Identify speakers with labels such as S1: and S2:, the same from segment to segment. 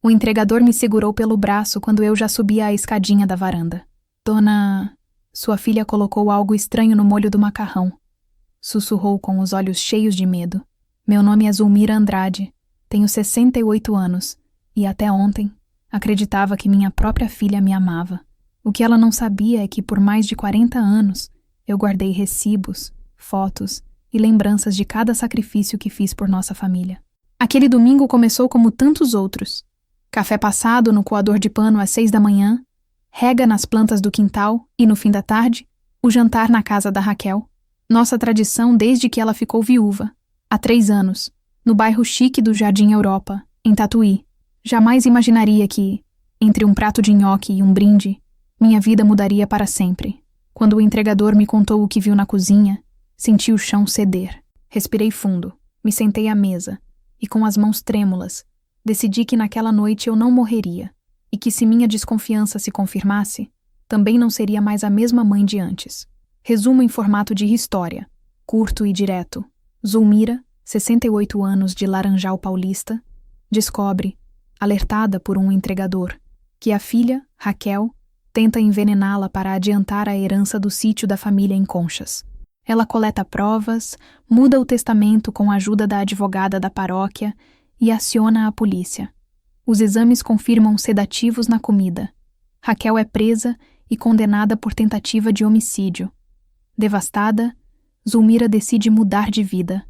S1: O entregador me segurou pelo braço quando eu já subia a escadinha da varanda. Dona... Sua filha colocou algo estranho no molho do macarrão. Sussurrou com os olhos cheios de medo. Meu nome é Zulmira Andrade. Tenho 68 anos. E até ontem, acreditava que minha própria filha me amava. O que ela não sabia é que por mais de 40 anos, eu guardei recibos, fotos e lembranças de cada sacrifício que fiz por nossa família. Aquele domingo começou como tantos outros. Café passado no coador de pano às 6 da manhã, rega nas plantas do quintal e, no fim da tarde, o jantar na casa da Raquel. Nossa tradição desde que ela ficou viúva, há 3 anos, no bairro chique do Jardim Europa, em Tatuí. Jamais imaginaria que, entre um prato de nhoque e um brinde, minha vida mudaria para sempre. Quando o entregador me contou o que viu na cozinha, senti o chão ceder. Respirei fundo, me sentei à mesa e, com as mãos trêmulas, decidi que naquela noite eu não morreria e que, se minha desconfiança se confirmasse, também não seria mais a mesma mãe de antes. Resumo em formato de história, curto e direto. Zulmira, 68 anos, de Laranjal Paulista, descobre, alertada por um entregador, que a filha, Raquel, tenta envenená-la para adiantar a herança do sítio da família em Conchas. Ela coleta provas, muda o testamento com a ajuda da advogada da paróquia e aciona a polícia. Os exames confirmam sedativos na comida. Raquel é presa e condenada por tentativa de homicídio. Devastada, Zulmira decide mudar de vida.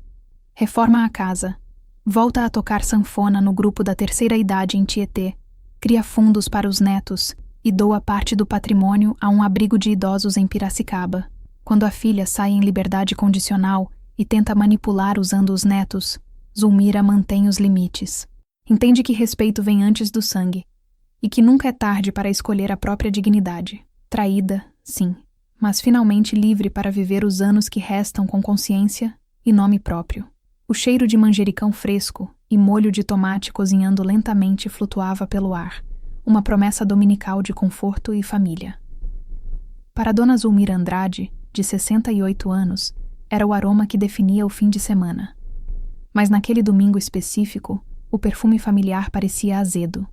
S1: Reforma a casa, volta a tocar sanfona no grupo da terceira idade em Tietê, cria fundos para os netos e doa parte do patrimônio a um abrigo de idosos em Piracicaba. Quando a filha sai em liberdade condicional e tenta manipular usando os netos, Zulmira mantém os limites. Entende que respeito vem antes do sangue e que nunca é tarde para escolher a própria dignidade. Traída, sim, mas finalmente livre para viver os anos que restam com consciência e nome próprio. O cheiro de manjericão fresco e molho de tomate cozinhando lentamente flutuava pelo ar, uma promessa dominical de conforto e família. Para Dona Zulmira Andrade, de 68 anos, era o aroma que definia o fim de semana. Mas naquele domingo específico, o perfume familiar parecia azedo,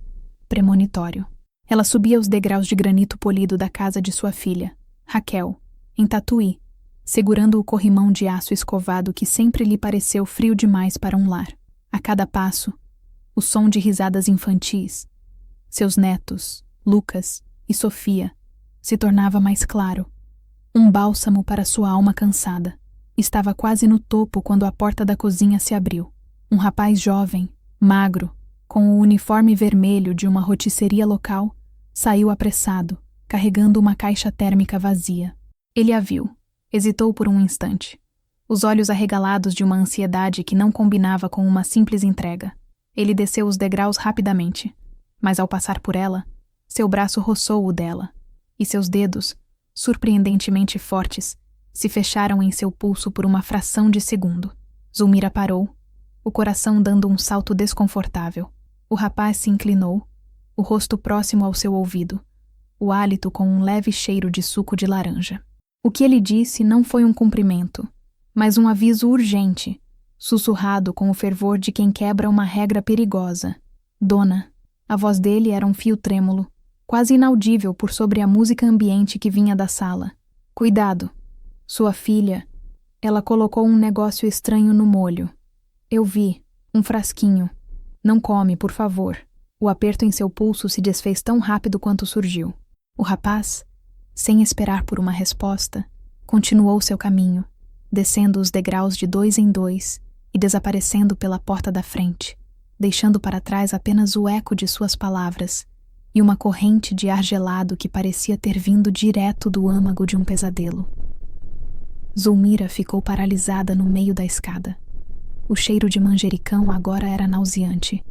S1: premonitório. Ela subia os degraus de granito polido da casa de sua filha, Raquel, em Tatuí, segurando o corrimão de aço escovado que sempre lhe pareceu frio demais para um lar. A cada passo, o som de risadas infantis. Seus netos, Lucas e Sofia, se tornava mais claro. Um bálsamo para sua alma cansada. Estava quase no topo quando a porta da cozinha se abriu. Um rapaz jovem, magro, com o uniforme vermelho de uma rotisseria local, saiu apressado, carregando uma caixa térmica vazia. Ele a viu. Hesitou por um instante. Os olhos arregalados de uma ansiedade que não combinava com uma simples entrega. Ele desceu os degraus rapidamente, mas ao passar por ela, seu braço roçou o dela, e seus dedos, surpreendentemente fortes, se fecharam em seu pulso por uma fração de segundo. Zulmira parou, o coração dando um salto desconfortável. O rapaz se inclinou, o rosto próximo ao seu ouvido, o hálito com um leve cheiro de suco de laranja. O que ele disse não foi um cumprimento, mas um aviso urgente, sussurrado com o fervor de quem quebra uma regra perigosa. Dona. A voz dele era um fio trêmulo, quase inaudível por sobre a música ambiente que vinha da sala. Cuidado. Sua filha. Ela colocou um negócio estranho no molho. Eu vi. Um frasquinho. Não come, por favor. O aperto em seu pulso se desfez tão rápido quanto surgiu. O rapaz, sem esperar por uma resposta, continuou seu caminho, descendo os degraus de 2 em 2 e desaparecendo pela porta da frente, deixando para trás apenas o eco de suas palavras e uma corrente de ar gelado que parecia ter vindo direto do âmago de um pesadelo. Zulmira ficou paralisada no meio da escada. O cheiro de manjericão agora era nauseante.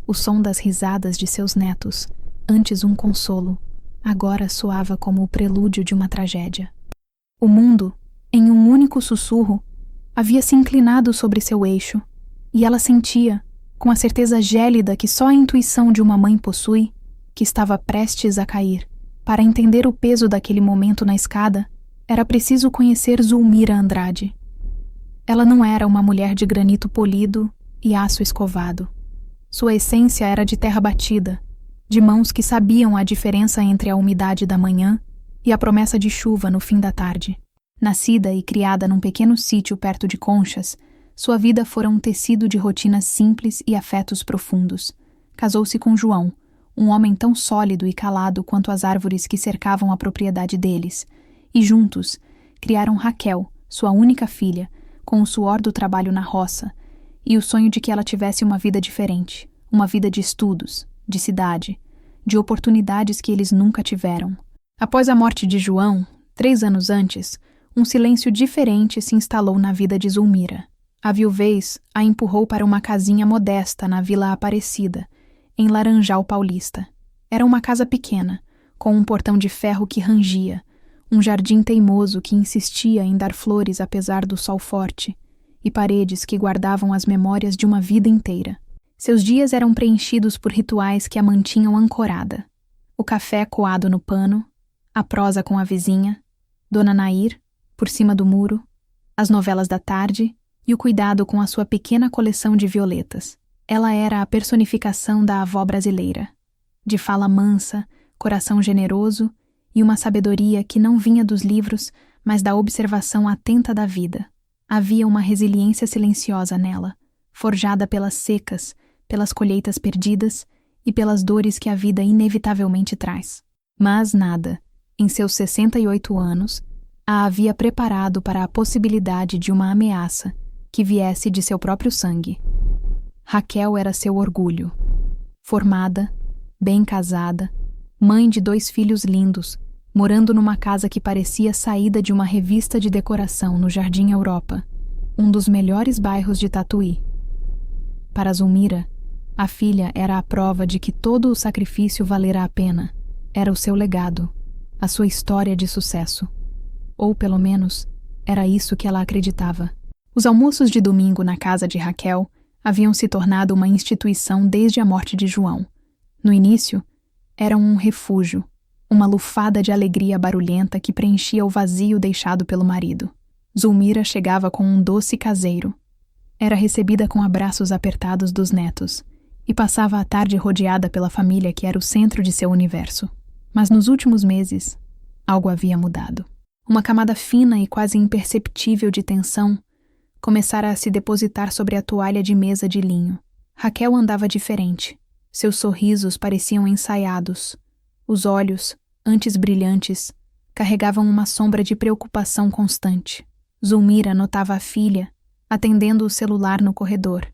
S1: O som das risadas de seus netos, antes um consolo, agora soava como o prelúdio de uma tragédia. O mundo, em um único sussurro, havia se inclinado sobre seu eixo, e ela sentia, com a certeza gélida que só a intuição de uma mãe possui, que estava prestes a cair. Para entender o peso daquele momento na escada, era preciso conhecer Zulmira Andrade. Ela não era uma mulher de granito polido e aço escovado. Sua essência era de terra batida, de mãos que sabiam a diferença entre a umidade da manhã e a promessa de chuva no fim da tarde. Nascida e criada num pequeno sítio perto de Conchas, sua vida fora um tecido de rotinas simples e afetos profundos. Casou-se com João, um homem tão sólido e calado quanto as árvores que cercavam a propriedade deles, e juntos criaram Raquel, sua única filha, com o suor do trabalho na roça e o sonho de que ela tivesse uma vida diferente, uma vida de estudos, de cidade, de oportunidades que eles nunca tiveram. Após a morte de João, 3 anos antes, um silêncio diferente se instalou na vida de Zulmira. A viuvez a empurrou para uma casinha modesta na Vila Aparecida, em Laranjal Paulista. Era uma casa pequena, com um portão de ferro que rangia, um jardim teimoso que insistia em dar flores apesar do sol forte, e paredes que guardavam as memórias de uma vida inteira. Seus dias eram preenchidos por rituais que a mantinham ancorada. O café coado no pano, a prosa com a vizinha, Dona Nair, por cima do muro, as novelas da tarde e o cuidado com a sua pequena coleção de violetas. Ela era a personificação da avó brasileira, de fala mansa, coração generoso e uma sabedoria que não vinha dos livros, mas da observação atenta da vida. Havia uma resiliência silenciosa nela, forjada pelas secas, pelas colheitas perdidas e pelas dores que a vida inevitavelmente traz. Mas nada, em seus 68 anos, a havia preparado para a possibilidade de uma ameaça que viesse de seu próprio sangue. Raquel era seu orgulho. Formada, bem casada, mãe de 2 filhos lindos, morando numa casa que parecia saída de uma revista de decoração no Jardim Europa, um dos melhores bairros de Tatuí. Para Zulmira, a filha era a prova de que todo o sacrifício valera a pena. Era o seu legado, a sua história de sucesso. Ou, pelo menos, era isso que ela acreditava. Os almoços de domingo na casa de Raquel haviam se tornado uma instituição desde a morte de João. No início, eram um refúgio, uma lufada de alegria barulhenta que preenchia o vazio deixado pelo marido. Zulmira chegava com um doce caseiro. Era recebida com abraços apertados dos netos e passava a tarde rodeada pela família que era o centro de seu universo. Mas nos últimos meses, algo havia mudado. Uma camada fina e quase imperceptível de tensão começara a se depositar sobre a toalha de mesa de linho. Raquel andava diferente. Seus sorrisos pareciam ensaiados. Os olhos, antes brilhantes, carregavam uma sombra de preocupação constante. Zulmira notava a filha, atendendo o celular no corredor,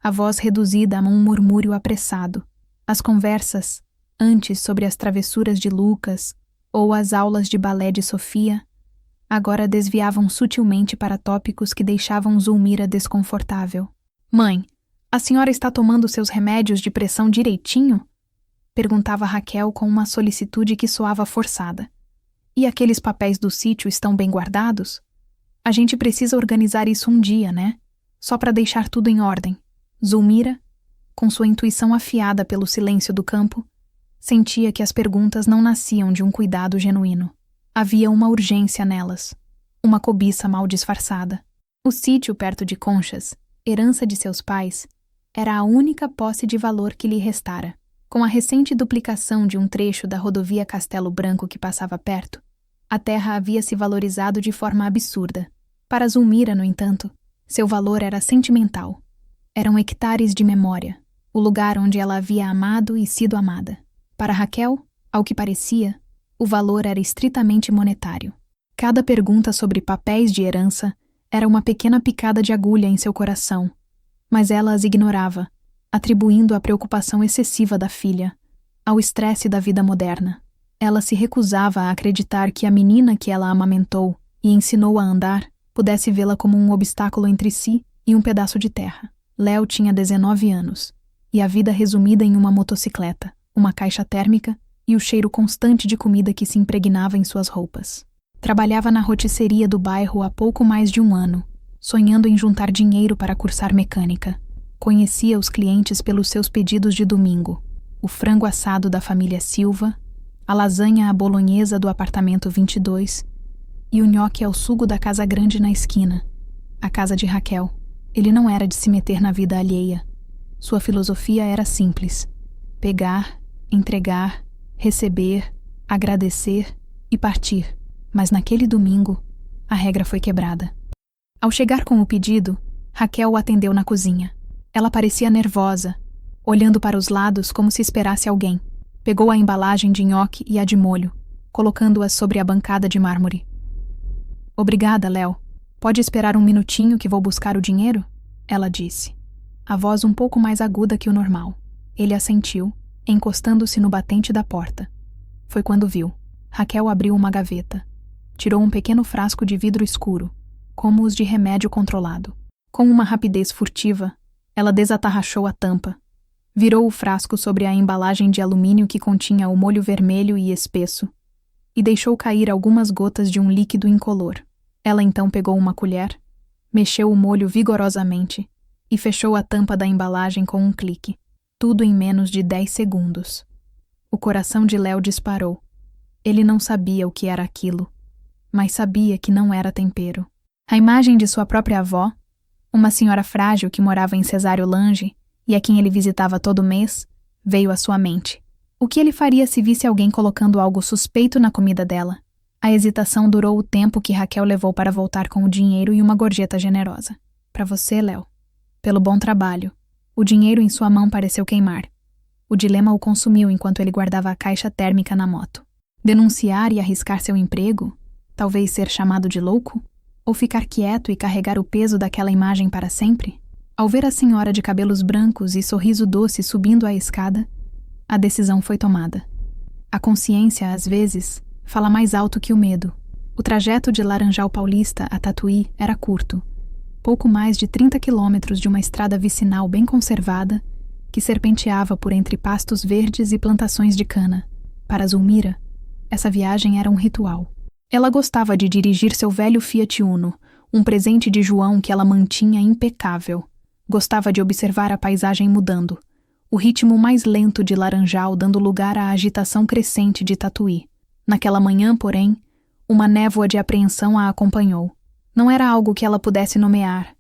S1: a voz reduzida a um murmúrio apressado. As conversas, antes sobre as travessuras de Lucas ou as aulas de balé de Sofia, agora desviavam sutilmente para tópicos que deixavam Zulmira desconfortável. "Mãe, a senhora está tomando seus remédios de pressão direitinho?" perguntava Raquel com uma solicitude que soava forçada. "E aqueles papéis do sítio estão bem guardados? A gente precisa organizar isso um dia, né? Só para deixar tudo em ordem." Zulmira, com sua intuição afiada pelo silêncio do campo, sentia que as perguntas não nasciam de um cuidado genuíno. Havia uma urgência nelas, uma cobiça mal disfarçada. O sítio perto de Conchas, herança de seus pais, era a única posse de valor que lhe restara. Com a recente duplicação de um trecho da rodovia Castelo Branco que passava perto, a terra havia se valorizado de forma absurda. Para Zulmira, no entanto, seu valor era sentimental. Eram hectares de memória, o lugar onde ela havia amado e sido amada. Para Raquel, ao que parecia, o valor era estritamente monetário. Cada pergunta sobre papéis de herança era uma pequena picada de agulha em seu coração, mas ela as ignorava, atribuindo a preocupação excessiva da filha ao estresse da vida moderna. Ela se recusava a acreditar que a menina que ela amamentou e ensinou a andar pudesse vê-la como um obstáculo entre si e um pedaço de terra. Léo tinha 19 anos, e a vida resumida em uma motocicleta, uma caixa térmica e o cheiro constante de comida que se impregnava em suas roupas. Trabalhava na rotisseria do bairro há pouco mais de 1 ano, sonhando em juntar dinheiro para cursar mecânica. Conhecia os clientes pelos seus pedidos de domingo: o frango assado da família Silva, a lasanha à bolonhesa do apartamento 22 e o nhoque ao sugo da casa grande na esquina, a casa de Raquel. Ele não era de se meter na vida alheia. Sua filosofia era simples: pegar, entregar, receber, agradecer e partir. Mas naquele domingo, a regra foi quebrada. Ao chegar com o pedido, Raquel o atendeu na cozinha. Ela parecia nervosa, olhando para os lados como se esperasse alguém. Pegou a embalagem de nhoque e a de molho, colocando-as sobre a bancada de mármore. Obrigada, Léo. Pode esperar um minutinho que vou buscar o dinheiro? Ela disse, a voz um pouco mais aguda que o normal. Ele assentiu, encostando-se no batente da porta. Foi quando viu. Raquel abriu uma gaveta. Tirou um pequeno frasco de vidro escuro, como os de remédio controlado. Com uma rapidez furtiva, ela desatarrachou a tampa. Virou o frasco sobre a embalagem de alumínio que continha o molho vermelho e espesso, e deixou cair algumas gotas de um líquido incolor. Ela então pegou uma colher, mexeu o molho vigorosamente e fechou a tampa da embalagem com um clique. Tudo em menos de 10 segundos. O coração de Léo disparou. Ele não sabia o que era aquilo, mas sabia que não era tempero. A imagem de sua própria avó, uma senhora frágil que morava em Cesário-Lange e a quem ele visitava todo mês, veio à sua mente. O que ele faria se visse alguém colocando algo suspeito na comida dela? A hesitação durou o tempo que Raquel levou para voltar com o dinheiro e uma gorjeta generosa. Para você, Léo. Pelo bom trabalho. O dinheiro em sua mão pareceu queimar. O dilema o consumiu enquanto ele guardava a caixa térmica na moto. Denunciar e arriscar seu emprego? Talvez ser chamado de louco? Ou ficar quieto e carregar o peso daquela imagem para sempre? Ao ver a senhora de cabelos brancos e sorriso doce subindo a escada, a decisão foi tomada. A consciência, às vezes, fala mais alto que o medo. O trajeto de Laranjal Paulista a Tatuí era curto. Pouco mais de 30 quilômetros de uma estrada vicinal bem conservada que serpenteava por entre pastos verdes e plantações de cana. Para Zulmira, essa viagem era um ritual. Ela gostava de dirigir seu velho Fiat Uno, um presente de João que ela mantinha impecável. Gostava de observar a paisagem mudando, o ritmo mais lento de Laranjal dando lugar à agitação crescente de Tatuí. Naquela manhã, porém, uma névoa de apreensão a acompanhou. Não era algo que ela pudesse nomear,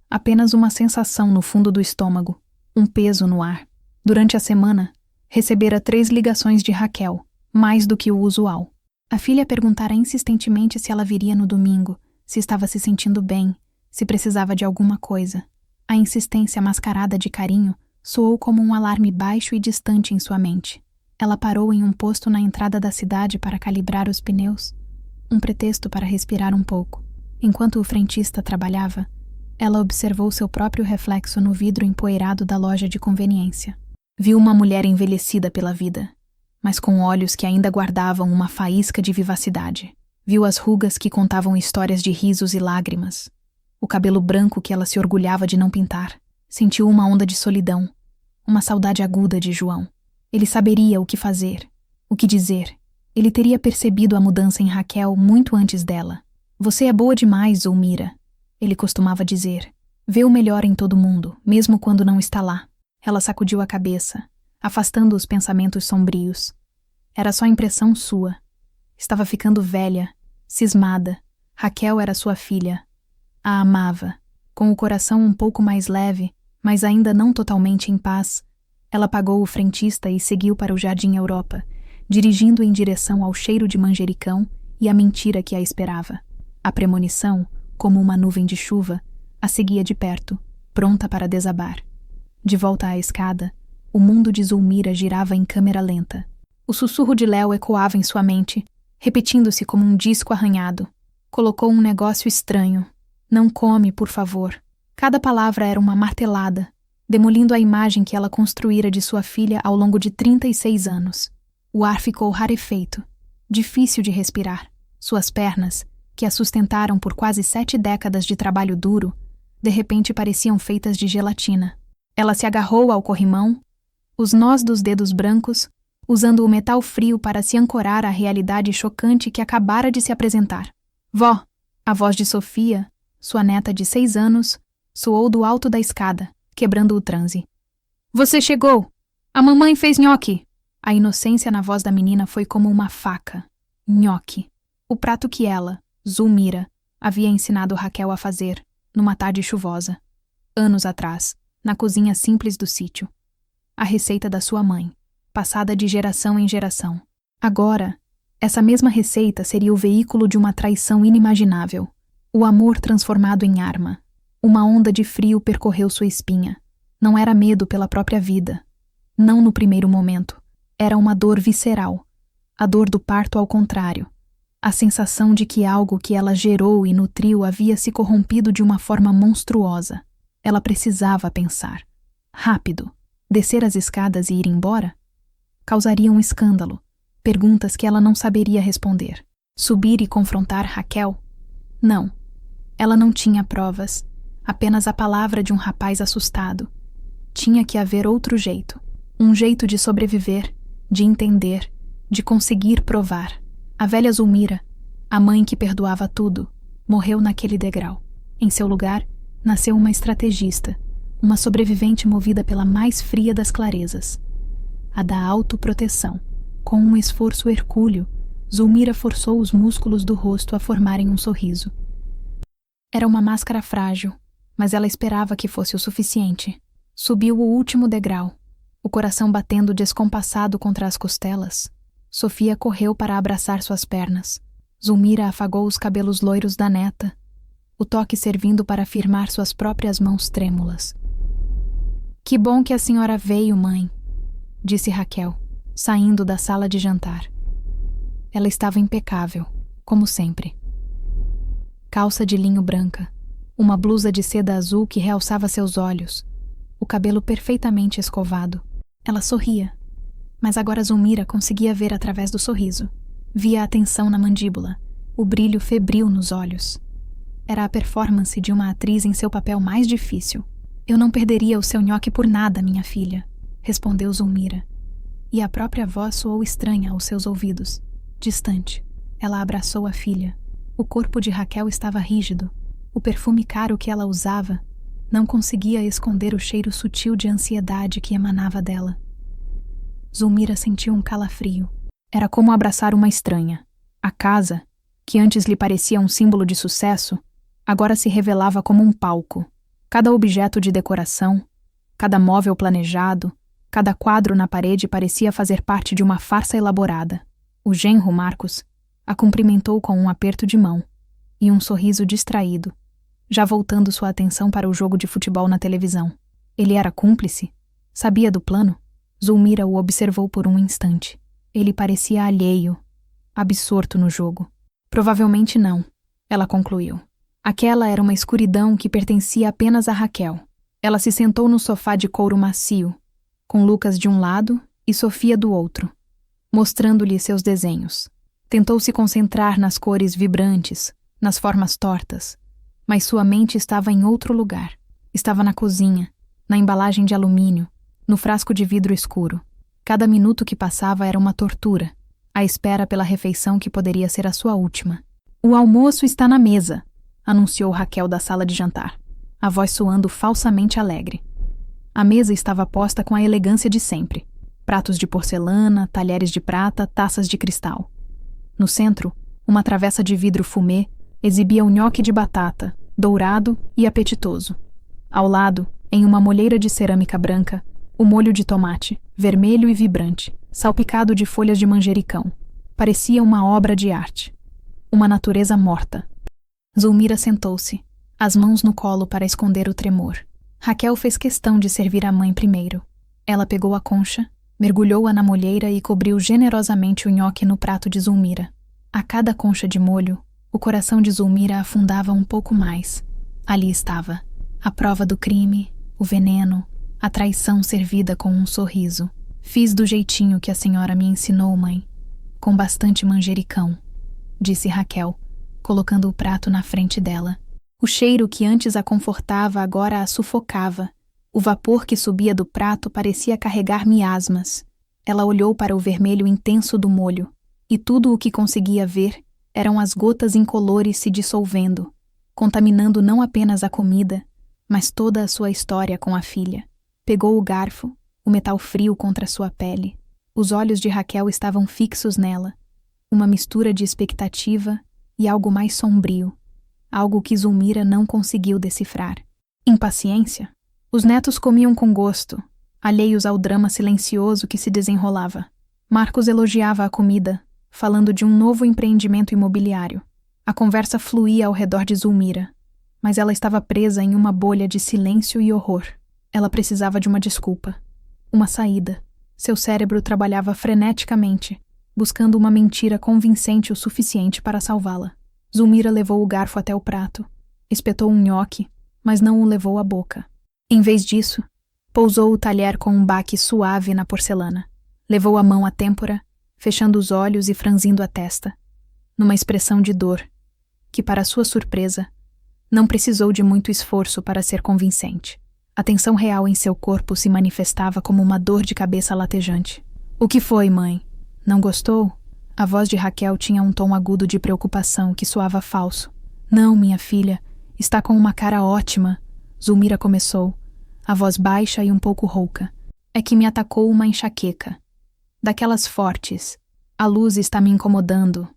S1: apenas uma sensação no fundo do estômago, um peso no ar. Durante a semana, recebera 3 ligações de Raquel, mais do que o usual. A filha perguntara insistentemente se ela viria no domingo, se estava se sentindo bem, se precisava de alguma coisa. A insistência mascarada de carinho soou como um alarme baixo e distante em sua mente. Ela parou em um posto na entrada da cidade para calibrar os pneus, um pretexto para respirar um pouco. Enquanto o frentista trabalhava, ela observou seu próprio reflexo no vidro empoeirado da loja de conveniência. Viu uma mulher envelhecida pela vida, mas com olhos que ainda guardavam uma faísca de vivacidade. Viu as rugas que contavam histórias de risos e lágrimas. O cabelo branco que ela se orgulhava de não pintar. Sentiu uma onda de solidão, uma saudade aguda de João. Ele saberia o que fazer, o que dizer. Ele teria percebido a mudança em Raquel muito antes dela. Você é boa demais, Zulmira, ele costumava dizer. Vê o melhor em todo mundo, mesmo quando não está lá. Ela sacudiu a cabeça, afastando os pensamentos sombrios. Era só impressão sua. Estava ficando velha, cismada. Raquel era sua filha. A amava. Com o coração um pouco mais leve, mas ainda não totalmente em paz, ela pagou o frentista e seguiu para o Jardim Europa, dirigindo em direção ao cheiro de manjericão e à mentira que a esperava. A premonição, como uma nuvem de chuva, a seguia de perto, pronta para desabar. De volta à escada, o mundo de Zulmira girava em câmera lenta. O sussurro de Léo ecoava em sua mente, repetindo-se como um disco arranhado. Colocou um negócio estranho. Não come, por favor. Cada palavra era uma martelada, demolindo a imagem que ela construíra de sua filha ao longo de 36 anos. O ar ficou rarefeito, difícil de respirar. Suas pernas, que a sustentaram por quase 7 décadas de trabalho duro, de repente pareciam feitas de gelatina. Ela se agarrou ao corrimão, os nós dos dedos brancos, usando o metal frio para se ancorar à realidade chocante que acabara de se apresentar. Vó! A voz de Sofia, sua neta de 6 anos, soou do alto da escada, quebrando o transe. Você chegou! A mamãe fez nhoque! A inocência na voz da menina foi como uma faca. Nhoque. O prato que ela, Zulmira, havia ensinado Raquel a fazer, numa tarde chuvosa. Anos atrás. na cozinha simples do sítio. A receita da sua mãe, passada de geração em geração. Agora, essa mesma receita seria o veículo de uma traição inimaginável. O amor transformado em arma. Uma onda de frio percorreu sua espinha. Não era medo pela própria vida. Não no primeiro momento. Era uma dor visceral. A dor do parto ao contrário. A sensação de que algo que ela gerou e nutriu havia se corrompido de uma forma monstruosa. Ela precisava pensar. Rápido. Descer as escadas e ir embora? Causaria um escândalo. Perguntas que ela não saberia responder. Subir e confrontar Raquel? Não. Ela não tinha provas. Apenas a palavra de um rapaz assustado. Tinha que haver outro jeito. Um jeito de sobreviver, de entender, de conseguir provar. A velha Zulmira, a mãe que perdoava tudo, morreu naquele degrau. Em seu lugar, nasceu uma estrategista, uma sobrevivente movida pela mais fria das clarezas. A da autoproteção. Com um esforço hercúleo, Zulmira forçou os músculos do rosto a formarem um sorriso. Era uma máscara frágil, mas ela esperava que fosse o suficiente. Subiu o último degrau, o coração batendo descompassado contra as costelas. Sofia correu para abraçar suas pernas. Zulmira afagou os cabelos loiros da neta, o toque servindo para firmar suas próprias mãos trêmulas. Que bom que a senhora veio, mãe, disse Raquel, saindo da sala de jantar. Ela estava impecável, como sempre. Calça de linho branca, uma blusa de seda azul que realçava seus olhos, o cabelo perfeitamente escovado. Ela sorria, mas agora Zulmira conseguia ver através do sorriso. Via a tensão na mandíbula, o brilho febril nos olhos. Era a performance de uma atriz em seu papel mais difícil. Eu não perderia o seu nhoque por nada, minha filha, respondeu Zulmira. E a própria voz soou estranha aos seus ouvidos. Distante, ela abraçou a filha. O corpo de Raquel estava rígido. O perfume caro que ela usava não conseguia esconder o cheiro sutil de ansiedade que emanava dela. Zulmira sentiu um calafrio. Era como abraçar uma estranha. A casa, que antes lhe parecia um símbolo de sucesso, agora se revelava como um palco. Cada objeto de decoração, cada móvel planejado, cada quadro na parede parecia fazer parte de uma farsa elaborada. O genro, Marcos, a cumprimentou com um aperto de mão e um sorriso distraído, já voltando sua atenção para o jogo de futebol na televisão. Ele era cúmplice? Sabia do plano? Zulmira o observou por um instante. Ele parecia alheio, absorto no jogo. Provavelmente não, ela concluiu. Aquela era uma escuridão que pertencia apenas a Raquel. Ela se sentou no sofá de couro macio, com Lucas de um lado e Sofia do outro, mostrando-lhe seus desenhos. Tentou se concentrar nas cores vibrantes, nas formas tortas, mas sua mente estava em outro lugar. Estava na cozinha, na embalagem de alumínio, no frasco de vidro escuro. Cada minuto que passava era uma tortura, à espera pela refeição que poderia ser a sua última. "O almoço está na mesa", anunciou Raquel da sala de jantar, a voz soando falsamente alegre. A mesa estava posta com a elegância de sempre. Pratos de porcelana, talheres de prata, taças de cristal. No centro, uma travessa de vidro fumê exibia o nhoque de batata, dourado e apetitoso. Ao lado, em uma molheira de cerâmica branca, o molho de tomate, vermelho e vibrante, salpicado de folhas de manjericão. Parecia uma obra de arte. Uma natureza morta. Zulmira sentou-se, as mãos no colo para esconder o tremor. Raquel fez questão de servir a mãe primeiro. Ela pegou a concha, mergulhou-a na molheira e cobriu generosamente o nhoque no prato de Zulmira. A cada concha de molho, o coração de Zulmira afundava um pouco mais. Ali estava, a prova do crime, o veneno, a traição servida com um sorriso. "Fiz do jeitinho que a senhora me ensinou, mãe, com bastante manjericão", disse Raquel, colocando o prato na frente dela. O cheiro que antes a confortava agora a sufocava. O vapor que subia do prato parecia carregar miasmas. Ela olhou para o vermelho intenso do molho, e tudo o que conseguia ver eram as gotas incolores se dissolvendo, contaminando não apenas a comida, mas toda a sua história com a filha. Pegou o garfo, o metal frio contra sua pele. Os olhos de Raquel estavam fixos nela, uma mistura de expectativa e algo mais sombrio, algo que Zulmira não conseguiu decifrar. Impaciência? Os netos comiam com gosto, alheios ao drama silencioso que se desenrolava. Marcos elogiava a comida, falando de um novo empreendimento imobiliário. A conversa fluía ao redor de Zulmira, mas ela estava presa em uma bolha de silêncio e horror. Ela precisava de uma desculpa, uma saída. Seu cérebro trabalhava freneticamente, buscando uma mentira convincente o suficiente para salvá-la. Zulmira levou o garfo até o prato, espetou um nhoque, mas não o levou à boca. Em vez disso, pousou o talher com um baque suave na porcelana. Levou a mão à têmpora, fechando os olhos e franzindo a testa, numa expressão de dor, que, para sua surpresa, não precisou de muito esforço para ser convincente. A tensão real em seu corpo se manifestava como uma dor de cabeça latejante. "O que foi, mãe? Não gostou?" A voz de Raquel tinha um tom agudo de preocupação que soava falso. "Não, minha filha, está com uma cara ótima", Zulmira começou, a voz baixa e um pouco rouca. "É que me atacou uma enxaqueca. Daquelas fortes. A luz está me incomodando.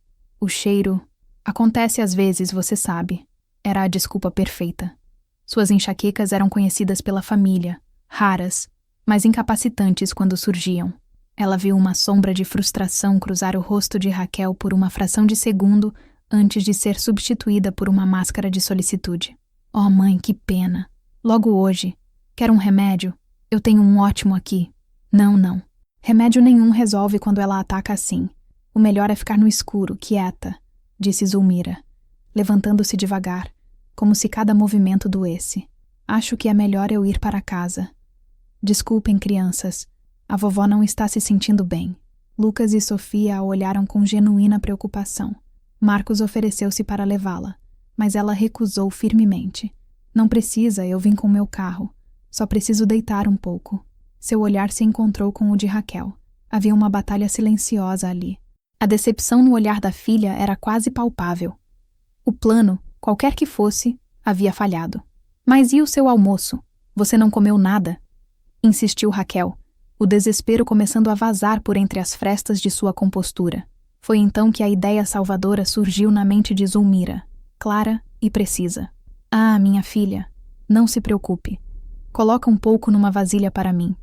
S1: O cheiro... Acontece às vezes, você sabe." Era a desculpa perfeita. Suas enxaquecas eram conhecidas pela família, raras, mas incapacitantes quando surgiam. Ela viu uma sombra de frustração cruzar o rosto de Raquel por uma fração de segundo antes de ser substituída por uma máscara de solicitude. "Oh, mãe, que pena. Logo hoje. Quer um remédio? Eu tenho um ótimo aqui." "Não, não. Remédio nenhum resolve quando ela ataca assim. O melhor é ficar no escuro, quieta", disse Zulmira, levantando-se devagar, como se cada movimento doesse. "Acho que é melhor eu ir para casa. Desculpem, crianças. A vovó não está se sentindo bem." Lucas e Sofia a olharam com genuína preocupação. Marcos ofereceu-se para levá-la, mas ela recusou firmemente. "Não precisa, eu vim com meu carro. Só preciso deitar um pouco." Seu olhar se encontrou com o de Raquel. Havia uma batalha silenciosa ali. A decepção no olhar da filha era quase palpável. O plano, qualquer que fosse, havia falhado. "Mas e o seu almoço? Você não comeu nada?" insistiu Raquel, o desespero começando a vazar por entre as frestas de sua compostura. Foi então que a ideia salvadora surgiu na mente de Zulmira, clara e precisa. "Ah, minha filha, não se preocupe. Coloca um pouco numa vasilha para mim.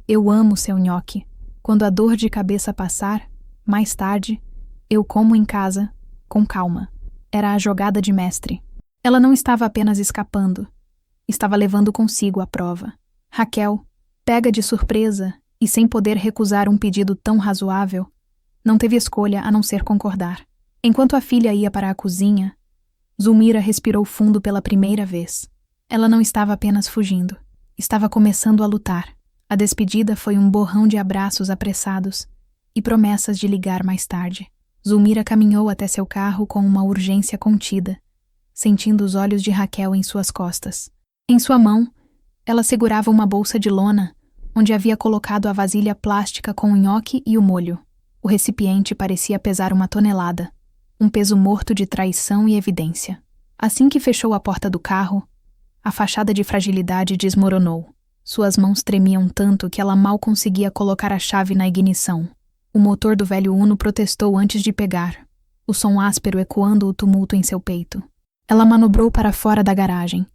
S1: Eu amo seu nhoque. Quando a dor de cabeça passar, mais tarde, eu como em casa, com calma." Era a jogada de mestre. Ela não estava apenas escapando. Estava levando consigo a prova. Raquel, pega de surpresa e sem poder recusar um pedido tão razoável, não teve escolha a não ser concordar. Enquanto a filha ia para a cozinha, Zulmira respirou fundo pela primeira vez. Ela não estava apenas fugindo. Estava começando a lutar. A despedida foi um borrão de abraços apressados e promessas de ligar mais tarde. Zulmira caminhou até seu carro com uma urgência contida, sentindo os olhos de Raquel em suas costas. Em sua mão, ela segurava uma bolsa de lona, onde havia colocado a vasilha plástica com o nhoque e o molho. O recipiente parecia pesar 1 tonelada, um peso morto de traição e evidência. Assim que fechou a porta do carro, a fachada de fragilidade desmoronou. Suas mãos tremiam tanto que ela mal conseguia colocar a chave na ignição. O motor do velho Uno protestou antes de pegar, o som áspero ecoando o tumulto em seu peito. Ela manobrou para fora da garagem,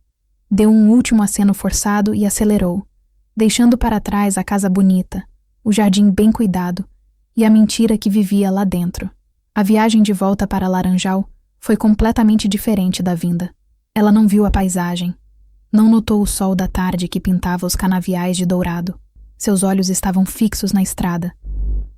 S1: deu um último aceno forçado e acelerou, deixando para trás a casa bonita, o jardim bem cuidado e a mentira que vivia lá dentro. A viagem de volta para Laranjal foi completamente diferente da vinda. Ela não viu a paisagem, não notou o sol da tarde que pintava os canaviais de dourado. Seus olhos estavam fixos na estrada,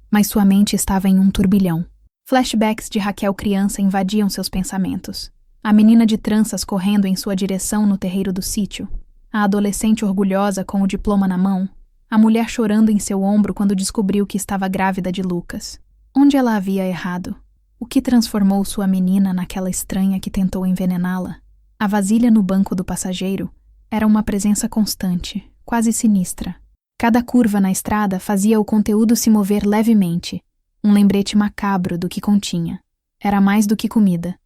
S1: mas sua mente estava em um turbilhão. Flashbacks de Raquel criança invadiam seus pensamentos. A menina de tranças correndo em sua direção no terreiro do sítio, a adolescente orgulhosa com o diploma na mão, a mulher chorando em seu ombro quando descobriu que estava grávida de Lucas. Onde ela havia errado? O que transformou sua menina naquela estranha que tentou envenená-la? A vasilha no banco do passageiro era uma presença constante, quase sinistra. Cada curva na estrada fazia o conteúdo se mover levemente, um lembrete macabro do que continha. Era mais do que comida.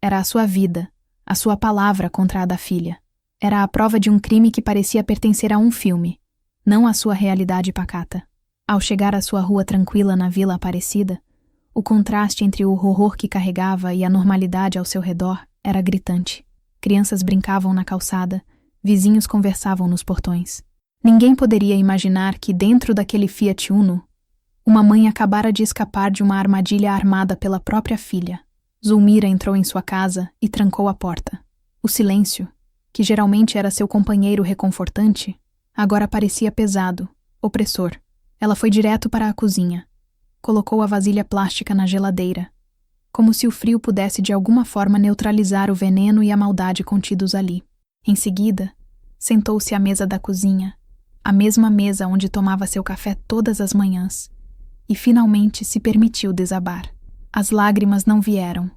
S1: Era a sua vida, a sua palavra contra a da filha. Era a prova de um crime que parecia pertencer a um filme, não à sua realidade pacata. Ao chegar à sua rua tranquila na Vila Aparecida, o contraste entre o horror que carregava e a normalidade ao seu redor era gritante. Crianças brincavam na calçada, Vizinhos conversavam nos portões. Ninguém poderia imaginar que, dentro daquele Fiat Uno, uma mãe acabara de escapar de uma armadilha armada pela própria filha. Zulmira entrou em sua casa e trancou a porta. O silêncio, que geralmente era seu companheiro reconfortante, agora parecia pesado, opressor. Ela foi direto para a cozinha. Colocou a vasilha plástica na geladeira, como se o frio pudesse de alguma forma neutralizar o veneno e a maldade contidos ali. Em seguida, sentou-se à mesa da cozinha, a mesma mesa onde tomava seu café todas as manhãs, e finalmente se permitiu desabar. As lágrimas não vieram.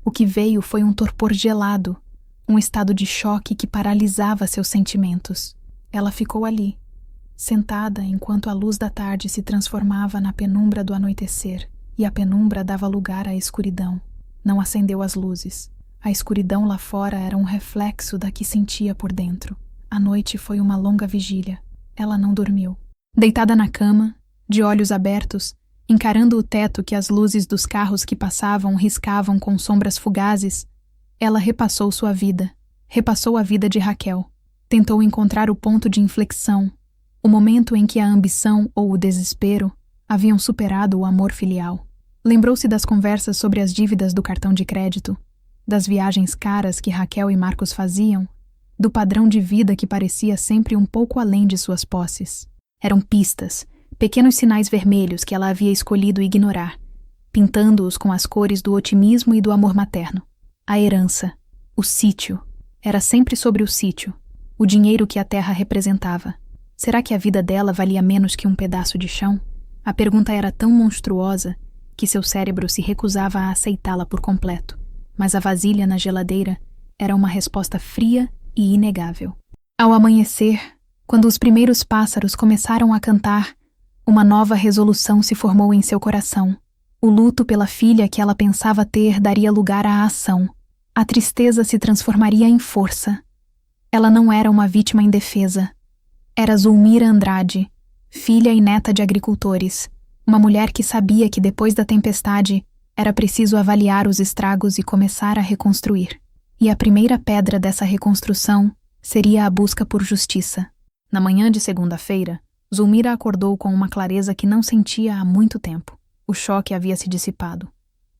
S1: O que veio foi um torpor gelado, um estado de choque que paralisava seus sentimentos. Ela ficou ali, sentada enquanto a luz da tarde se transformava na penumbra do anoitecer, e a penumbra dava lugar à escuridão. Não acendeu as luzes. A escuridão lá fora era um reflexo da que sentia por dentro. A noite foi uma longa vigília. Ela não dormiu. Deitada na cama, de olhos abertos, encarando o teto que as luzes dos carros que passavam riscavam com sombras fugazes, ela repassou sua vida. Repassou a vida de Raquel. Tentou encontrar o ponto de inflexão, o momento em que a ambição ou o desespero haviam superado o amor filial. Lembrou-se das conversas sobre as dívidas do cartão de crédito, das viagens caras que Raquel e Marcos faziam, do padrão de vida que parecia sempre um pouco além de suas posses. Eram pistas, pequenos sinais vermelhos que ela havia escolhido ignorar, pintando-os com as cores do otimismo e do amor materno. A herança, o sítio, era sempre sobre o sítio, o dinheiro que a terra representava. Será que a vida dela valia menos que um pedaço de chão? A pergunta era tão monstruosa que seu cérebro se recusava a aceitá-la por completo. Mas a vasilha na geladeira era uma resposta fria e inegável. Ao amanhecer, quando os primeiros pássaros começaram a cantar, uma nova resolução se formou em seu coração. O luto pela filha que ela pensava ter daria lugar à ação. A tristeza se transformaria em força. Ela não era uma vítima indefesa. Era Zulmira Andrade, filha e neta de agricultores, uma mulher que sabia que depois da tempestade era preciso avaliar os estragos e começar a reconstruir. E a primeira pedra dessa reconstrução seria a busca por justiça. Na manhã de segunda-feira, Zulmira acordou com uma clareza que não sentia há muito tempo. O choque havia se dissipado,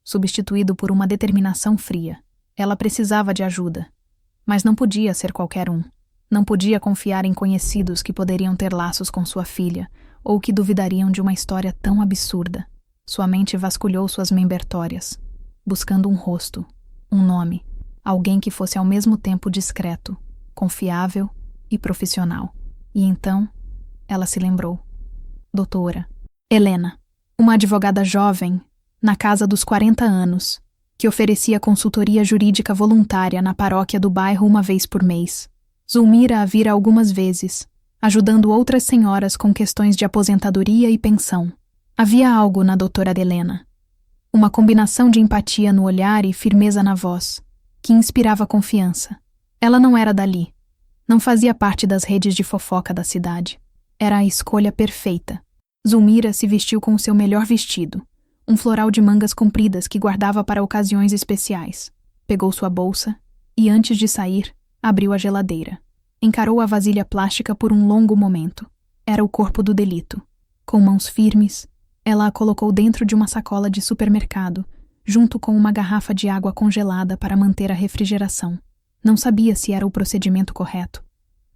S1: substituído por uma determinação fria. Ela precisava de ajuda, mas não podia ser qualquer um. Não podia confiar em conhecidos que poderiam ter laços com sua filha ou que duvidariam de uma história tão absurda. Sua mente vasculhou suas membertórias, buscando um rosto, um nome, alguém que fosse ao mesmo tempo discreto, confiável e profissional. E então, ela se lembrou. Doutora Helena, uma advogada jovem, na casa dos 40 anos, que oferecia consultoria jurídica voluntária na paróquia do bairro uma vez por mês. Zulmira a vira algumas vezes, ajudando outras senhoras com questões de aposentadoria e pensão. Havia algo na doutora Helena, uma combinação de empatia no olhar e firmeza na voz, que inspirava confiança. Ela não era dali, não fazia parte das redes de fofoca da cidade. Era a escolha perfeita. Zulmira se vestiu com o seu melhor vestido, um floral de mangas compridas que guardava para ocasiões especiais. Pegou sua bolsa e, antes de sair, abriu a geladeira. Encarou a vasilha plástica por um longo momento. Era o corpo do delito. Com mãos firmes, ela a colocou dentro de uma sacola de supermercado, junto com uma garrafa de água congelada para manter a refrigeração. Não sabia se era o procedimento correto,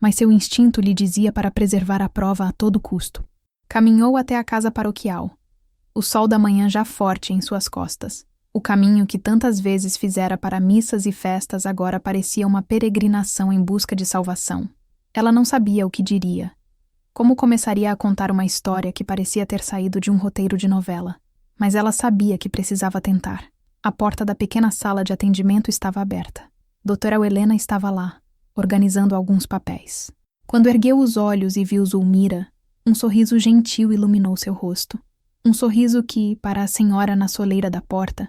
S1: mas seu instinto lhe dizia para preservar a prova a todo custo. Caminhou até a casa paroquial, o sol da manhã já forte em suas costas. O caminho que tantas vezes fizera para missas e festas agora parecia uma peregrinação em busca de salvação. Ela não sabia o que diria. Como começaria a contar uma história que parecia ter saído de um roteiro de novela? Mas ela sabia que precisava tentar. A porta da pequena sala de atendimento estava aberta. Doutora Helena estava lá, organizando alguns papéis. Quando ergueu os olhos e viu Zulmira, um sorriso gentil iluminou seu rosto. Um sorriso que, para a senhora na soleira da porta,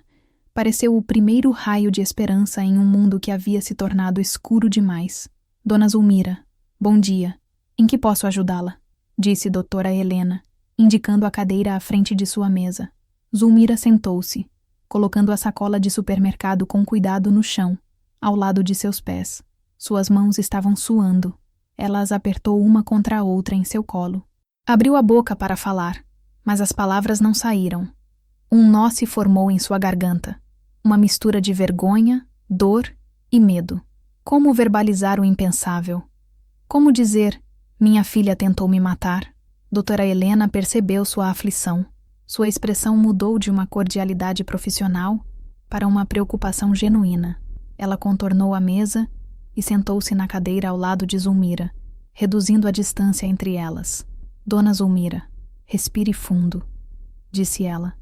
S1: pareceu o primeiro raio de esperança em um mundo que havia se tornado escuro demais. Dona Zulmira, bom dia. Em que posso ajudá-la? Disse doutora Helena, indicando a cadeira à frente de sua mesa. Zulmira sentou-se, colocando a sacola de supermercado com cuidado no chão, ao lado de seus pés. Suas mãos estavam suando. Ela as apertou uma contra a outra em seu colo. Abriu a boca para falar, mas as palavras não saíram. Um nó se formou em sua garganta. Uma mistura de vergonha, dor e medo. Como verbalizar o impensável? Como dizer, minha filha tentou me matar? Doutora Helena percebeu sua aflição. Sua expressão mudou de uma cordialidade profissional para uma preocupação genuína. Ela contornou a mesa e sentou-se na cadeira ao lado de Zulmira, reduzindo a distância entre elas. Dona Zulmira, respire fundo, disse ela,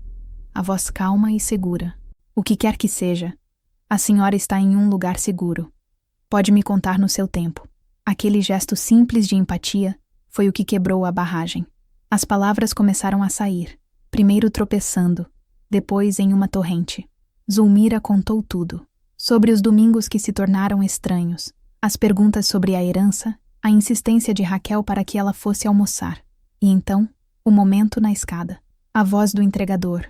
S1: a voz calma e segura. O que quer que seja, a senhora está em um lugar seguro. Pode me contar no seu tempo. Aquele gesto simples de empatia foi o que quebrou a barragem. As palavras começaram a sair, primeiro tropeçando, depois em uma torrente. Zulmira contou tudo. Sobre os domingos que se tornaram estranhos, as perguntas sobre a herança, a insistência de Raquel para que ela fosse almoçar. E então, o momento na escada. A voz do entregador.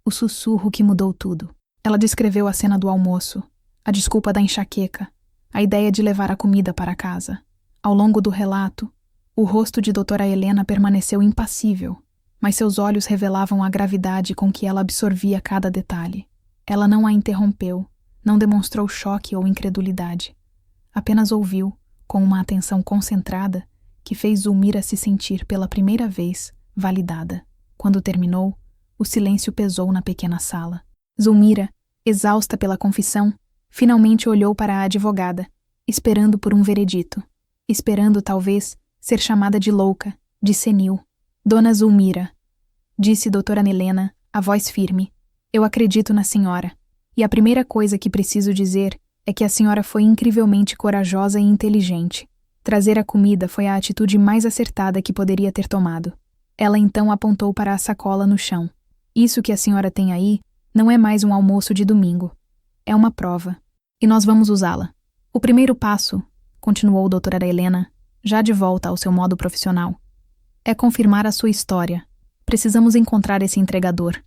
S1: O sussurro que mudou tudo. Ela descreveu a cena do almoço, a desculpa da enxaqueca, a ideia de levar a comida para casa. Ao longo do relato, o rosto de doutora Helena permaneceu impassível, mas seus olhos revelavam a gravidade com que ela absorvia cada detalhe. Ela não a interrompeu, não demonstrou choque ou incredulidade. Apenas ouviu, com uma atenção concentrada, que fez Zulmira se sentir pela primeira vez validada. Quando terminou, o silêncio pesou na pequena sala. Zulmira, exausta pela confissão, finalmente olhou para a advogada, esperando por um veredito. Esperando, talvez, ser chamada de louca, de senil. Dona Zulmira, disse doutora Helena, a voz firme, eu acredito na senhora. E a primeira coisa que preciso dizer é que a senhora foi incrivelmente corajosa e inteligente. Trazer a comida foi a atitude mais acertada que poderia ter tomado. Ela então apontou para a sacola no chão. Isso que a senhora tem aí não é mais um almoço de domingo. É uma prova. E nós vamos usá-la. O primeiro passo, continuou doutora Helena, já de volta ao seu modo profissional, é confirmar a sua história. Precisamos encontrar esse entregador.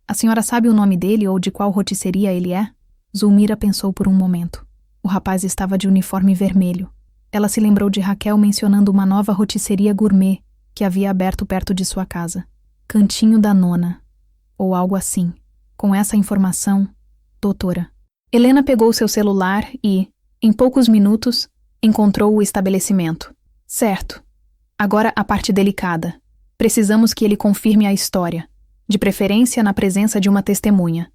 S1: A senhora sabe o nome dele ou de qual rotisseria ele é? Zulmira pensou por um momento. O rapaz estava de uniforme vermelho. Ela se lembrou de Raquel mencionando uma nova rotisseria gourmet que havia aberto perto de sua casa. Cantinho da Nona, ou algo assim. Com essa informação, doutora. Helena pegou seu celular e, em poucos minutos, encontrou o estabelecimento. Certo. Agora a parte delicada. Precisamos que ele confirme a história, de preferência na presença de uma testemunha,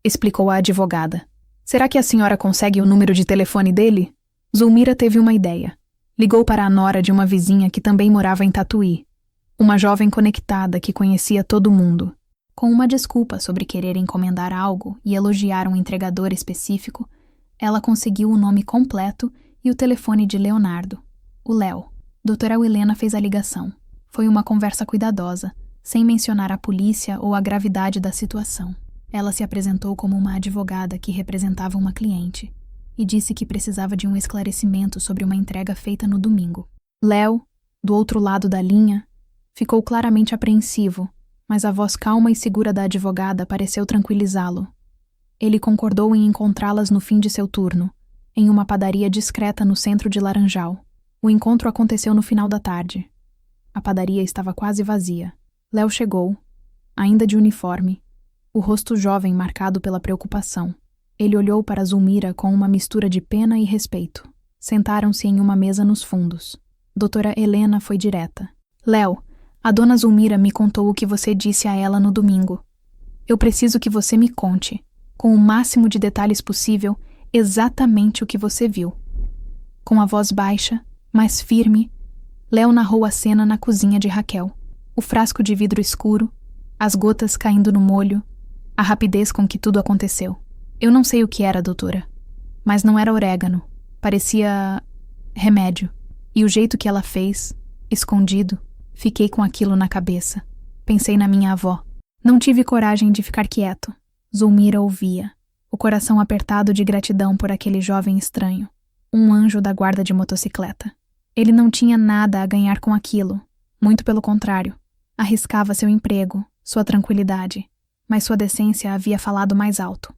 S1: explicou a advogada. Será que a senhora consegue o número de telefone dele? Zulmira teve uma ideia. Ligou para a nora de uma vizinha que também morava em Tatuí, uma jovem conectada que conhecia todo mundo. Com uma desculpa sobre querer encomendar algo e elogiar um entregador específico, ela conseguiu o nome completo e o telefone de Leonardo, o Léo. Doutora Helena fez a ligação. Foi uma conversa cuidadosa, sem mencionar a polícia ou a gravidade da situação. Ela se apresentou como uma advogada que representava uma cliente e disse que precisava de um esclarecimento sobre uma entrega feita no domingo. Léo, do outro lado da linha, ficou claramente apreensivo, mas a voz calma e segura da advogada pareceu tranquilizá-lo. Ele concordou em encontrá-las no fim de seu turno, em uma padaria discreta no centro de Laranjal. O encontro aconteceu no final da tarde. A padaria estava quase vazia. Léo chegou, ainda de uniforme, o rosto jovem marcado pela preocupação. Ele olhou para Zulmira com uma mistura de pena e respeito. Sentaram-se em uma mesa nos fundos. Doutora Helena foi direta. Léo, a dona Zulmira me contou o que você disse a ela no domingo. Eu preciso que você me conte, com o máximo de detalhes possível, exatamente o que você viu. Com a voz baixa, mas firme, Léo narrou a cena na cozinha de Raquel. O frasco de vidro escuro, as gotas caindo no molho, a rapidez com que tudo aconteceu. Eu não sei o que era, doutora, mas não era orégano. Parecia remédio. E o jeito que ela fez, escondido, fiquei com aquilo na cabeça. Pensei na minha avó. Não tive coragem de ficar quieto. Zulmira ouvia, o coração apertado de gratidão por aquele jovem estranho. Um anjo da guarda de motocicleta. Ele não tinha nada a ganhar com aquilo. Muito pelo contrário. Arriscava seu emprego, sua tranquilidade, mas sua decência havia falado mais alto.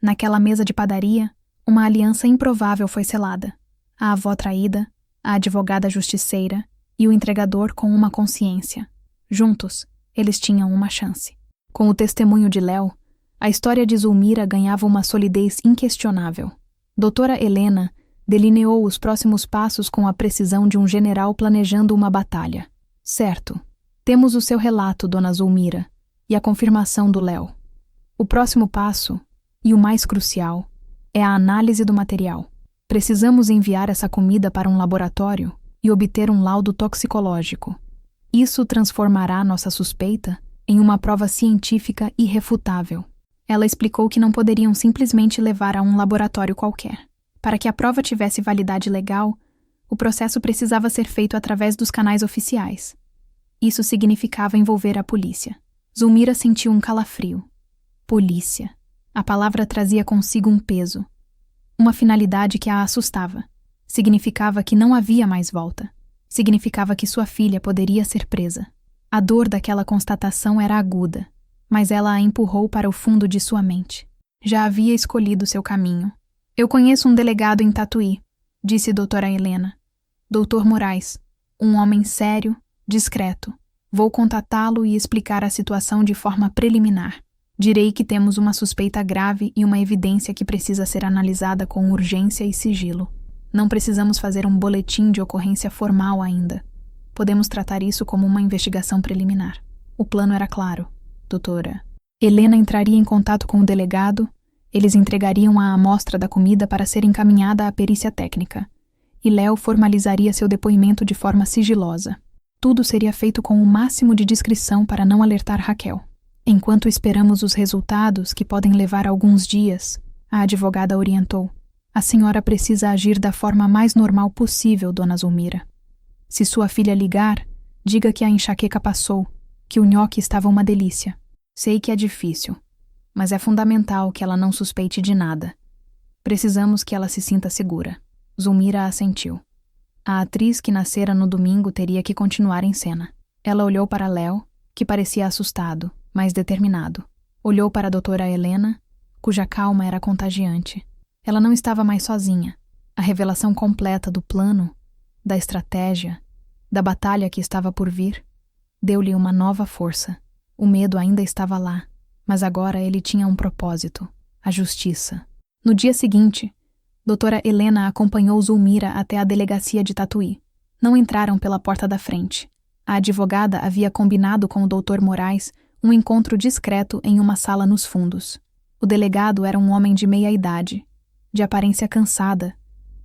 S1: Naquela mesa de padaria, uma aliança improvável foi selada. a avó traída, a advogada justiceira e o entregador com uma consciência. Juntos, eles tinham uma chance. Com o testemunho de Léo, a história de Zulmira ganhava uma solidez inquestionável. Doutora Helena delineou os próximos passos com a precisão de um general planejando uma batalha. Certo, temos o seu relato, dona Zulmira, e a confirmação do Léo. O próximo passo, e o mais crucial, é a análise do material. Precisamos enviar essa comida para um laboratório e obter um laudo toxicológico. Isso transformará nossa suspeita em uma prova científica irrefutável. Ela explicou que não poderiam simplesmente levar a um laboratório qualquer. Para que a prova tivesse validade legal, o processo precisava ser feito através dos canais oficiais. Isso significava envolver a polícia. Zulmira sentiu um calafrio. Polícia. A palavra trazia consigo um peso. Uma finalidade que a assustava. Significava que não havia mais volta. Significava que sua filha poderia ser presa. A dor daquela constatação era aguda, mas ela a empurrou para o fundo de sua mente. Já havia escolhido seu caminho. Eu conheço um delegado em Tatuí, disse doutora Helena. Doutor Moraes, um homem sério, discreto. Vou contatá-lo e explicar a situação de forma preliminar. Direi que temos uma suspeita grave e uma evidência que precisa ser analisada com urgência e sigilo. Não precisamos fazer um boletim de ocorrência formal ainda. Podemos tratar isso como uma investigação preliminar. O plano era claro, doutora. Helena entraria em contato com o delegado, eles entregariam a amostra da comida para ser encaminhada à perícia técnica, e Léo formalizaria seu depoimento de forma sigilosa. Tudo seria feito com o máximo de discrição para não alertar Raquel. Enquanto esperamos os resultados, que podem levar alguns dias, a advogada orientou. A senhora precisa agir da forma mais normal possível, dona Zulmira. Se sua filha ligar, diga que a enxaqueca passou, que o nhoque estava uma delícia. Sei que é difícil, mas é fundamental que ela não suspeite de nada. Precisamos que ela se sinta segura. Zulmira assentiu. A atriz que nascera no domingo teria que continuar em cena. Ela olhou para Léo, que parecia assustado, mas determinado. Olhou para a doutora Helena, cuja calma era contagiante. Ela não estava mais sozinha. A revelação completa do plano, da estratégia, da batalha que estava por vir, deu-lhe uma nova força. O medo ainda estava lá, mas agora ele tinha um propósito: a justiça. No dia seguinte, doutora Helena acompanhou Zulmira até a delegacia de Tatuí. Não entraram pela porta da frente. A advogada havia combinado com o doutor Moraes um encontro discreto em uma sala nos fundos. O delegado era um homem de meia idade, de aparência cansada,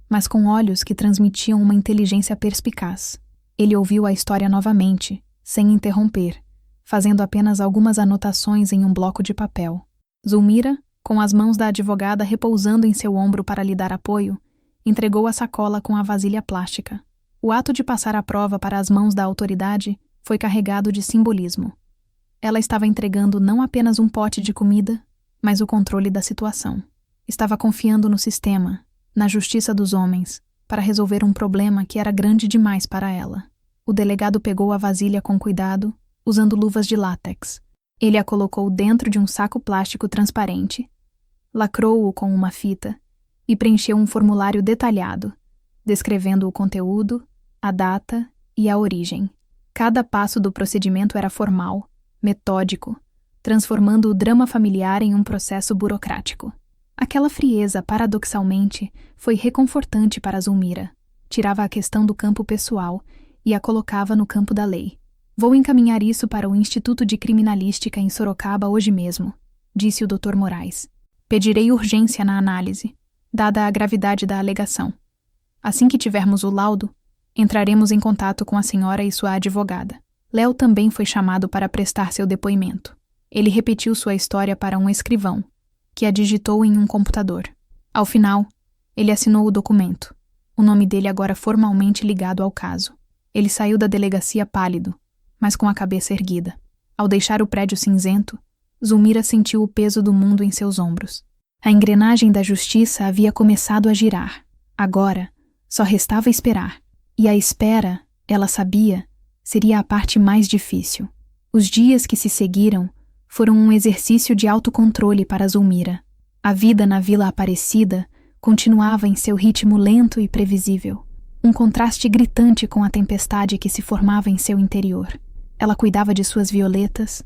S1: mas com olhos que transmitiam uma inteligência perspicaz. Ele ouviu a história novamente, sem interromper, fazendo apenas algumas anotações em um bloco de papel. Zulmira, com as mãos da advogada repousando em seu ombro para lhe dar apoio, entregou a sacola com a vasilha plástica. O ato de passar a prova para as mãos da autoridade foi carregado de simbolismo. Ela estava entregando não apenas um pote de comida, mas o controle da situação. Estava confiando no sistema, na justiça dos homens, para resolver um problema que era grande demais para ela. O delegado pegou a vasilha com cuidado, usando luvas de látex. Ele a colocou dentro de um saco plástico transparente, lacrou-o com uma fita e preencheu um formulário detalhado, descrevendo o conteúdo, a data e a origem. Cada passo do procedimento era formal, metódico, transformando o drama familiar em um processo burocrático. Aquela frieza, paradoxalmente, foi reconfortante para Zulmira. Tirava a questão do campo pessoal e a colocava no campo da lei. Vou encaminhar isso para o Instituto de Criminalística em Sorocaba hoje mesmo, disse o Dr. Moraes. Pedirei urgência na análise, dada a gravidade da alegação. Assim que tivermos o laudo, entraremos em contato com a senhora e sua advogada. Léo também foi chamado para prestar seu depoimento. Ele repetiu sua história para um escrivão, que a digitou em um computador. Ao final, ele assinou o documento, o nome dele agora formalmente ligado ao caso. Ele saiu da delegacia pálido, mas com a cabeça erguida. Ao deixar o prédio cinzento, Zulmira sentiu o peso do mundo em seus ombros. A engrenagem da justiça havia começado a girar. Agora, só restava esperar. E a espera, ela sabia, seria a parte mais difícil. Os dias que se seguiram foram um exercício de autocontrole para Zulmira. A vida na Vila Aparecida continuava em seu ritmo lento e previsível, um contraste gritante com a tempestade que se formava em seu interior. Ela cuidava de suas violetas,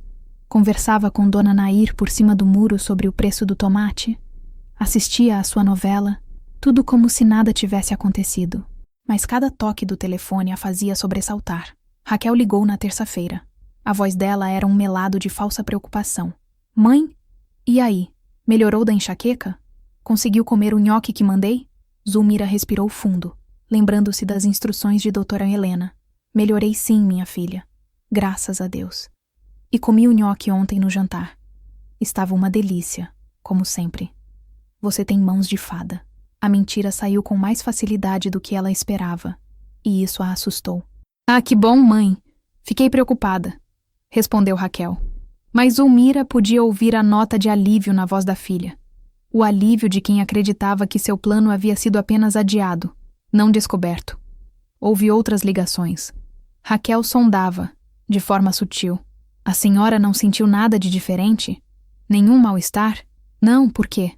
S1: conversava com Dona Nair por cima do muro sobre o preço do tomate, assistia à sua novela, tudo como se nada tivesse acontecido. Mas cada toque do telefone a fazia sobressaltar. Raquel ligou na terça-feira. A voz dela era um melado de falsa preocupação. Mãe? E aí? Melhorou da enxaqueca? Conseguiu comer o nhoque que mandei? Zulmira respirou fundo, lembrando-se das instruções de doutora Helena. Melhorei sim, minha filha. Graças a Deus. E comi o nhoque ontem no jantar. Estava uma delícia, como sempre. Você tem mãos de fada. A mentira saiu com mais facilidade do que ela esperava, e isso a assustou. Ah, que bom, mãe. Fiquei preocupada, respondeu Raquel. Mas Zulmira podia ouvir a nota de alívio na voz da filha. O alívio de quem acreditava que seu plano havia sido apenas adiado, não descoberto. Houve outras ligações. Raquel sondava, de forma sutil. A senhora não sentiu nada de diferente? Nenhum mal-estar? Não, por quê?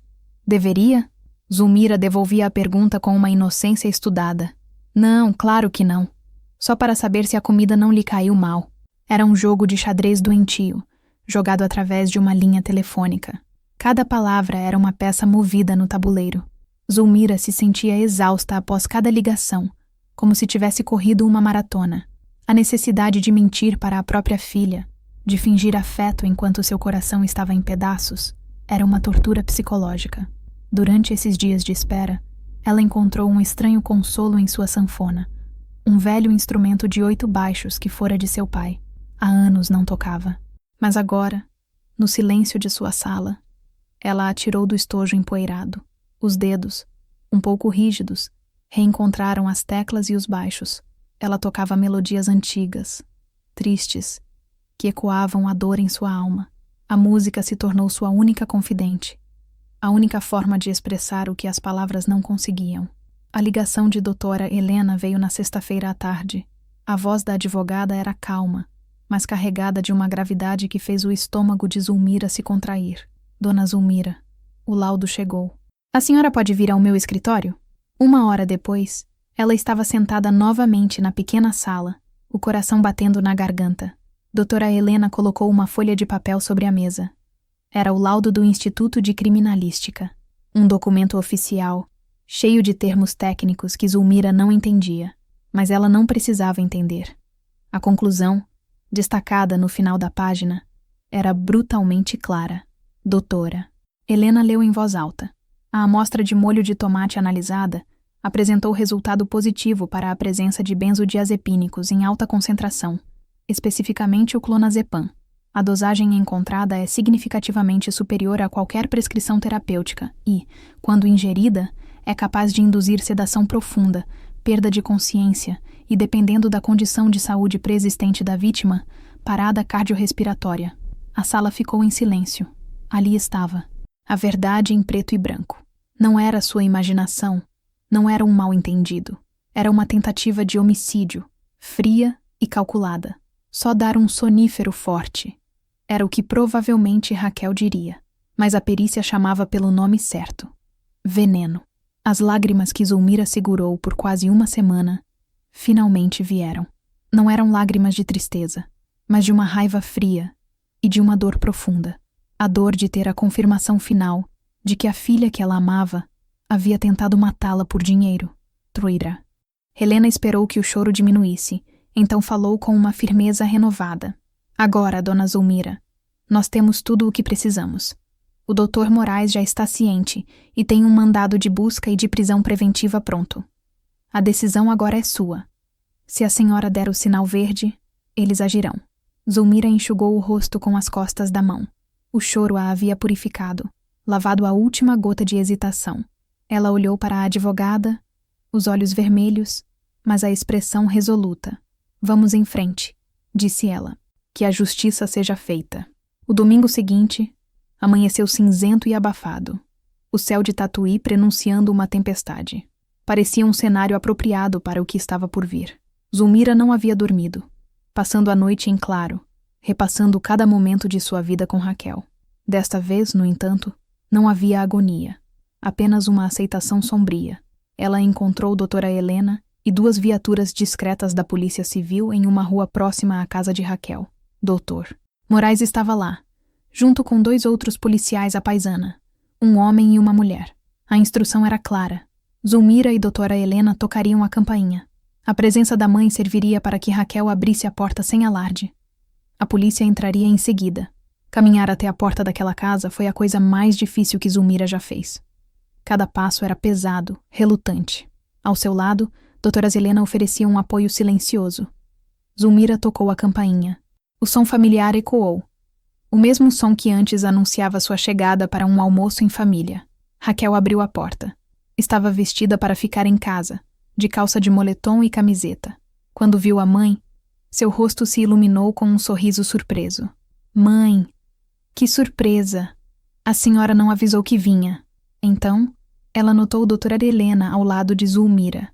S1: Deveria? Zulmira devolvia a pergunta com uma inocência estudada. Não, claro que não. Só para saber se a comida não lhe caiu mal. Era um jogo de xadrez doentio, jogado através de uma linha telefônica. Cada palavra era uma peça movida no tabuleiro. Zulmira se sentia exausta após cada ligação, como se tivesse corrido uma maratona. A necessidade de mentir para a própria filha, de fingir afeto enquanto seu coração estava em pedaços, era uma tortura psicológica. Durante esses dias de espera, ela encontrou um estranho consolo em sua sanfona, um velho instrumento de 8 baixos que fora de seu pai. Há anos não tocava. Mas agora, no silêncio de sua sala, ela a tirou do estojo empoeirado. Os dedos, um pouco rígidos, reencontraram as teclas e os baixos. Ela tocava melodias antigas, tristes, que ecoavam a dor em sua alma. A música se tornou sua única confidente, a única forma de expressar o que as palavras não conseguiam. A ligação de doutora Helena veio na sexta-feira à tarde. A voz da advogada era calma, mas carregada de uma gravidade que fez o estômago de Zulmira se contrair. Dona Zulmira, o laudo chegou. A senhora pode vir ao meu escritório? 1 hora depois, ela estava sentada novamente na pequena sala, o coração batendo na garganta. Doutora Helena colocou uma folha de papel sobre a mesa. Era o laudo do Instituto de Criminalística, um documento oficial, cheio de termos técnicos que Zulmira não entendia, mas ela não precisava entender. A conclusão, destacada no final da página, era brutalmente clara. Doutora. Helena leu em voz alta. A amostra de molho de tomate analisada apresentou resultado positivo para a presença de benzodiazepínicos em alta concentração, especificamente o clonazepam. A dosagem encontrada é significativamente superior a qualquer prescrição terapêutica e, quando ingerida, é capaz de induzir sedação profunda, perda de consciência e, dependendo da condição de saúde preexistente da vítima, parada cardiorrespiratória. A sala ficou em silêncio. Ali estava. A verdade em preto e branco. Não era sua imaginação. Não era um mal-entendido. Era uma tentativa de homicídio, fria e calculada. Só dar um sonífero forte. Era o que provavelmente Raquel diria, mas a perícia chamava pelo nome certo. Veneno. As lágrimas que Zulmira segurou por quase 1 semana finalmente vieram. Não eram lágrimas de tristeza, mas de uma raiva fria e de uma dor profunda. A dor de ter a confirmação final de que a filha que ela amava havia tentado matá-la por dinheiro. Truira. Helena esperou que o choro diminuísse, então falou com uma firmeza renovada. Agora, dona Zulmira, nós temos tudo o que precisamos. O Dr. Moraes já está ciente e tem um mandado de busca e de prisão preventiva pronto. A decisão agora é sua. Se a senhora der o sinal verde, eles agirão. Zulmira enxugou o rosto com as costas da mão. O choro a havia purificado, lavado a última gota de hesitação. Ela olhou para a advogada, os olhos vermelhos, mas a expressão resoluta. Vamos em frente, disse ela. Que a justiça seja feita. O domingo seguinte, amanheceu cinzento e abafado. O céu de Tatuí prenunciando uma tempestade. Parecia um cenário apropriado para o que estava por vir. Zulmira não havia dormido, passando a noite em claro, repassando cada momento de sua vida com Raquel. Desta vez, no entanto, não havia agonia. apenas uma aceitação sombria. Ela encontrou doutora Helena e 2 viaturas discretas da Polícia Civil em uma rua próxima à casa de Raquel. Doutor Moraes estava lá, junto com 2 outros policiais à paisana, um homem e uma mulher. A instrução era clara. Zulmira e doutora Helena tocariam a campainha. A presença da mãe serviria para que Raquel abrisse a porta sem alarde. A polícia entraria em seguida. Caminhar até a porta daquela casa foi a coisa mais difícil que Zulmira já fez. Cada passo era pesado, relutante. Ao seu lado, doutora Helena oferecia um apoio silencioso. Zulmira tocou a campainha. O som familiar ecoou. O mesmo som que antes anunciava sua chegada para um almoço em família. Raquel abriu a porta. Estava vestida para ficar em casa, de calça de moletom e camiseta. Quando viu a mãe, seu rosto se iluminou com um sorriso surpreso. Mãe! Que surpresa! A senhora não avisou que vinha. Então, ela notou doutora Helena ao lado de Zulmira.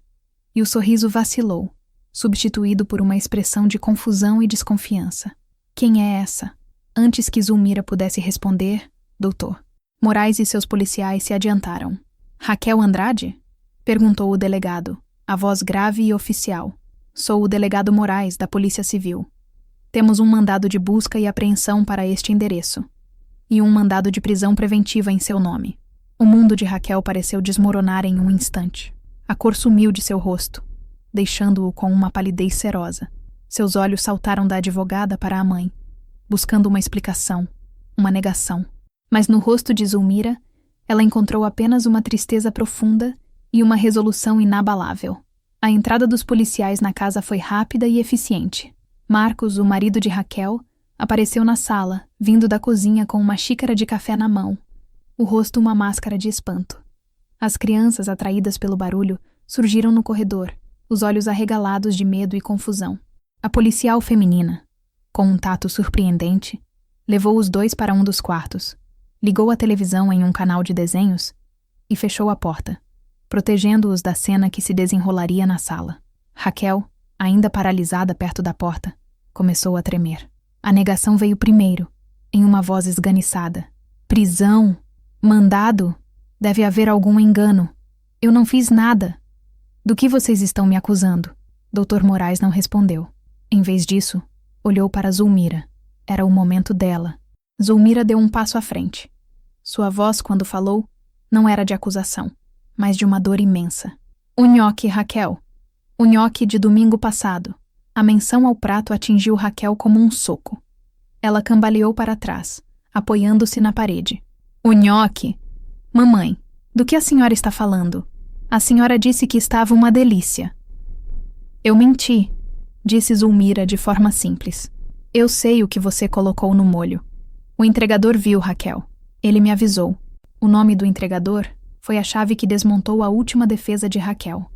S1: E o sorriso vacilou, substituído por uma expressão de confusão e desconfiança. Quem é essa? Antes que Zulmira pudesse responder, doutor Moraes e seus policiais se adiantaram. Raquel Andrade? Perguntou o delegado, a voz grave e oficial. Sou o delegado Moraes, da Polícia Civil. Temos um mandado de busca e apreensão para este endereço. E um mandado de prisão preventiva em seu nome. O mundo de Raquel pareceu desmoronar em um instante. A cor sumiu de seu rosto, deixando-o com uma palidez serosa. Seus olhos saltaram da advogada para a mãe, buscando uma explicação, uma negação. Mas no rosto de Zulmira, ela encontrou apenas uma tristeza profunda e uma resolução inabalável. A entrada dos policiais na casa foi rápida e eficiente. Marcos, o marido de Raquel, apareceu na sala, vindo da cozinha com uma xícara de café na mão, o rosto uma máscara de espanto. As crianças, atraídas pelo barulho, surgiram no corredor, os olhos arregalados de medo e confusão. A policial feminina, com um tato surpreendente, levou os 2 para um dos quartos, ligou a televisão em um canal de desenhos e fechou a porta, protegendo-os da cena que se desenrolaria na sala. Raquel, ainda paralisada perto da porta, começou a tremer. A negação veio primeiro, em uma voz esganiçada. Prisão? Mandado? Deve haver algum engano. Eu não fiz nada. Do que vocês estão me acusando? Dr. Moraes não respondeu. Em vez disso, olhou para Zulmira. Era o momento dela. Zulmira deu um passo à frente. Sua voz, quando falou, não era de acusação, mas de uma dor imensa. O nhoque, Raquel. O nhoque de domingo passado. A menção ao prato atingiu Raquel como um soco. Ela cambaleou para trás, apoiando-se na parede. O nhoque? Mamãe, do que a senhora está falando? A senhora disse que estava uma delícia. Eu menti, disse Zulmira de forma simples. Eu sei o que você colocou no molho. O entregador viu, Raquel. Ele me avisou. O nome do entregador foi a chave que desmontou a última defesa de Raquel.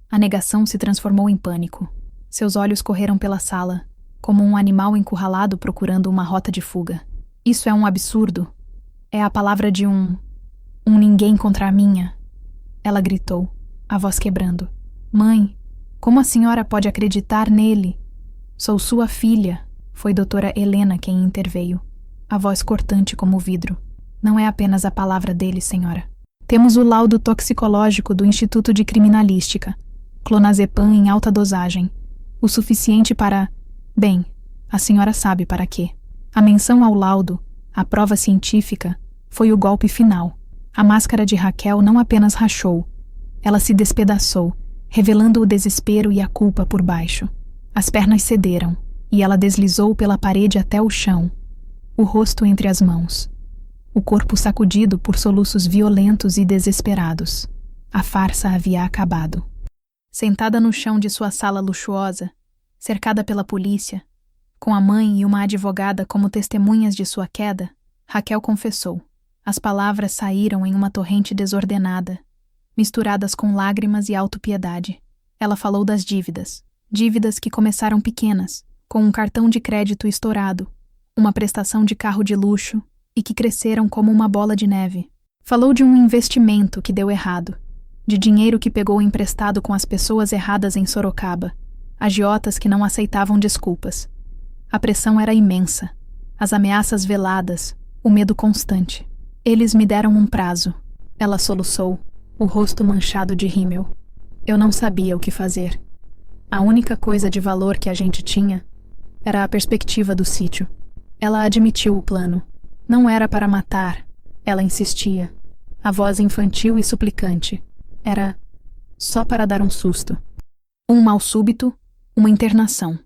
S1: A negação se transformou em pânico. Seus olhos correram pela sala, como um animal encurralado procurando uma rota de fuga. Isso é um absurdo. É a palavra de um ninguém contra a minha. Ela gritou, a voz quebrando. Mãe, como a senhora pode acreditar nele? Sou sua filha. Foi doutora Helena quem interveio, a voz cortante como o vidro. Não é apenas a palavra dele, senhora. Temos o laudo toxicológico do Instituto de Criminalística. Clonazepam em alta dosagem. O suficiente para... Bem, a senhora sabe para quê. A menção ao laudo, a prova científica, foi o golpe final. A máscara de Raquel não apenas rachou. Ela se despedaçou, revelando o desespero e a culpa por baixo. As pernas cederam, e ela deslizou pela parede até o chão, o rosto entre as mãos. O corpo sacudido por soluços violentos e desesperados. A farsa havia acabado. Sentada no chão de sua sala luxuosa, cercada pela polícia, com a mãe e uma advogada como testemunhas de sua queda, Raquel confessou. As palavras saíram em uma torrente desordenada, misturadas com lágrimas e autopiedade. Ela falou das dívidas. Dívidas que começaram pequenas, com um cartão de crédito estourado, uma prestação de carro de luxo, e que cresceram como uma bola de neve. Falou de um investimento que deu errado, de dinheiro que pegou emprestado com as pessoas erradas em Sorocaba, agiotas que não aceitavam desculpas. A pressão era imensa, as ameaças veladas, o medo constante. Eles me deram um prazo. Ela soluçou, o rosto manchado de rímel. Eu não sabia o que fazer. A única coisa de valor que a gente tinha era a perspectiva do sítio. Ela admitiu o plano. Não era para matar, ela insistia. A voz infantil e suplicante. Era só para dar um susto. Um mal súbito, uma internação.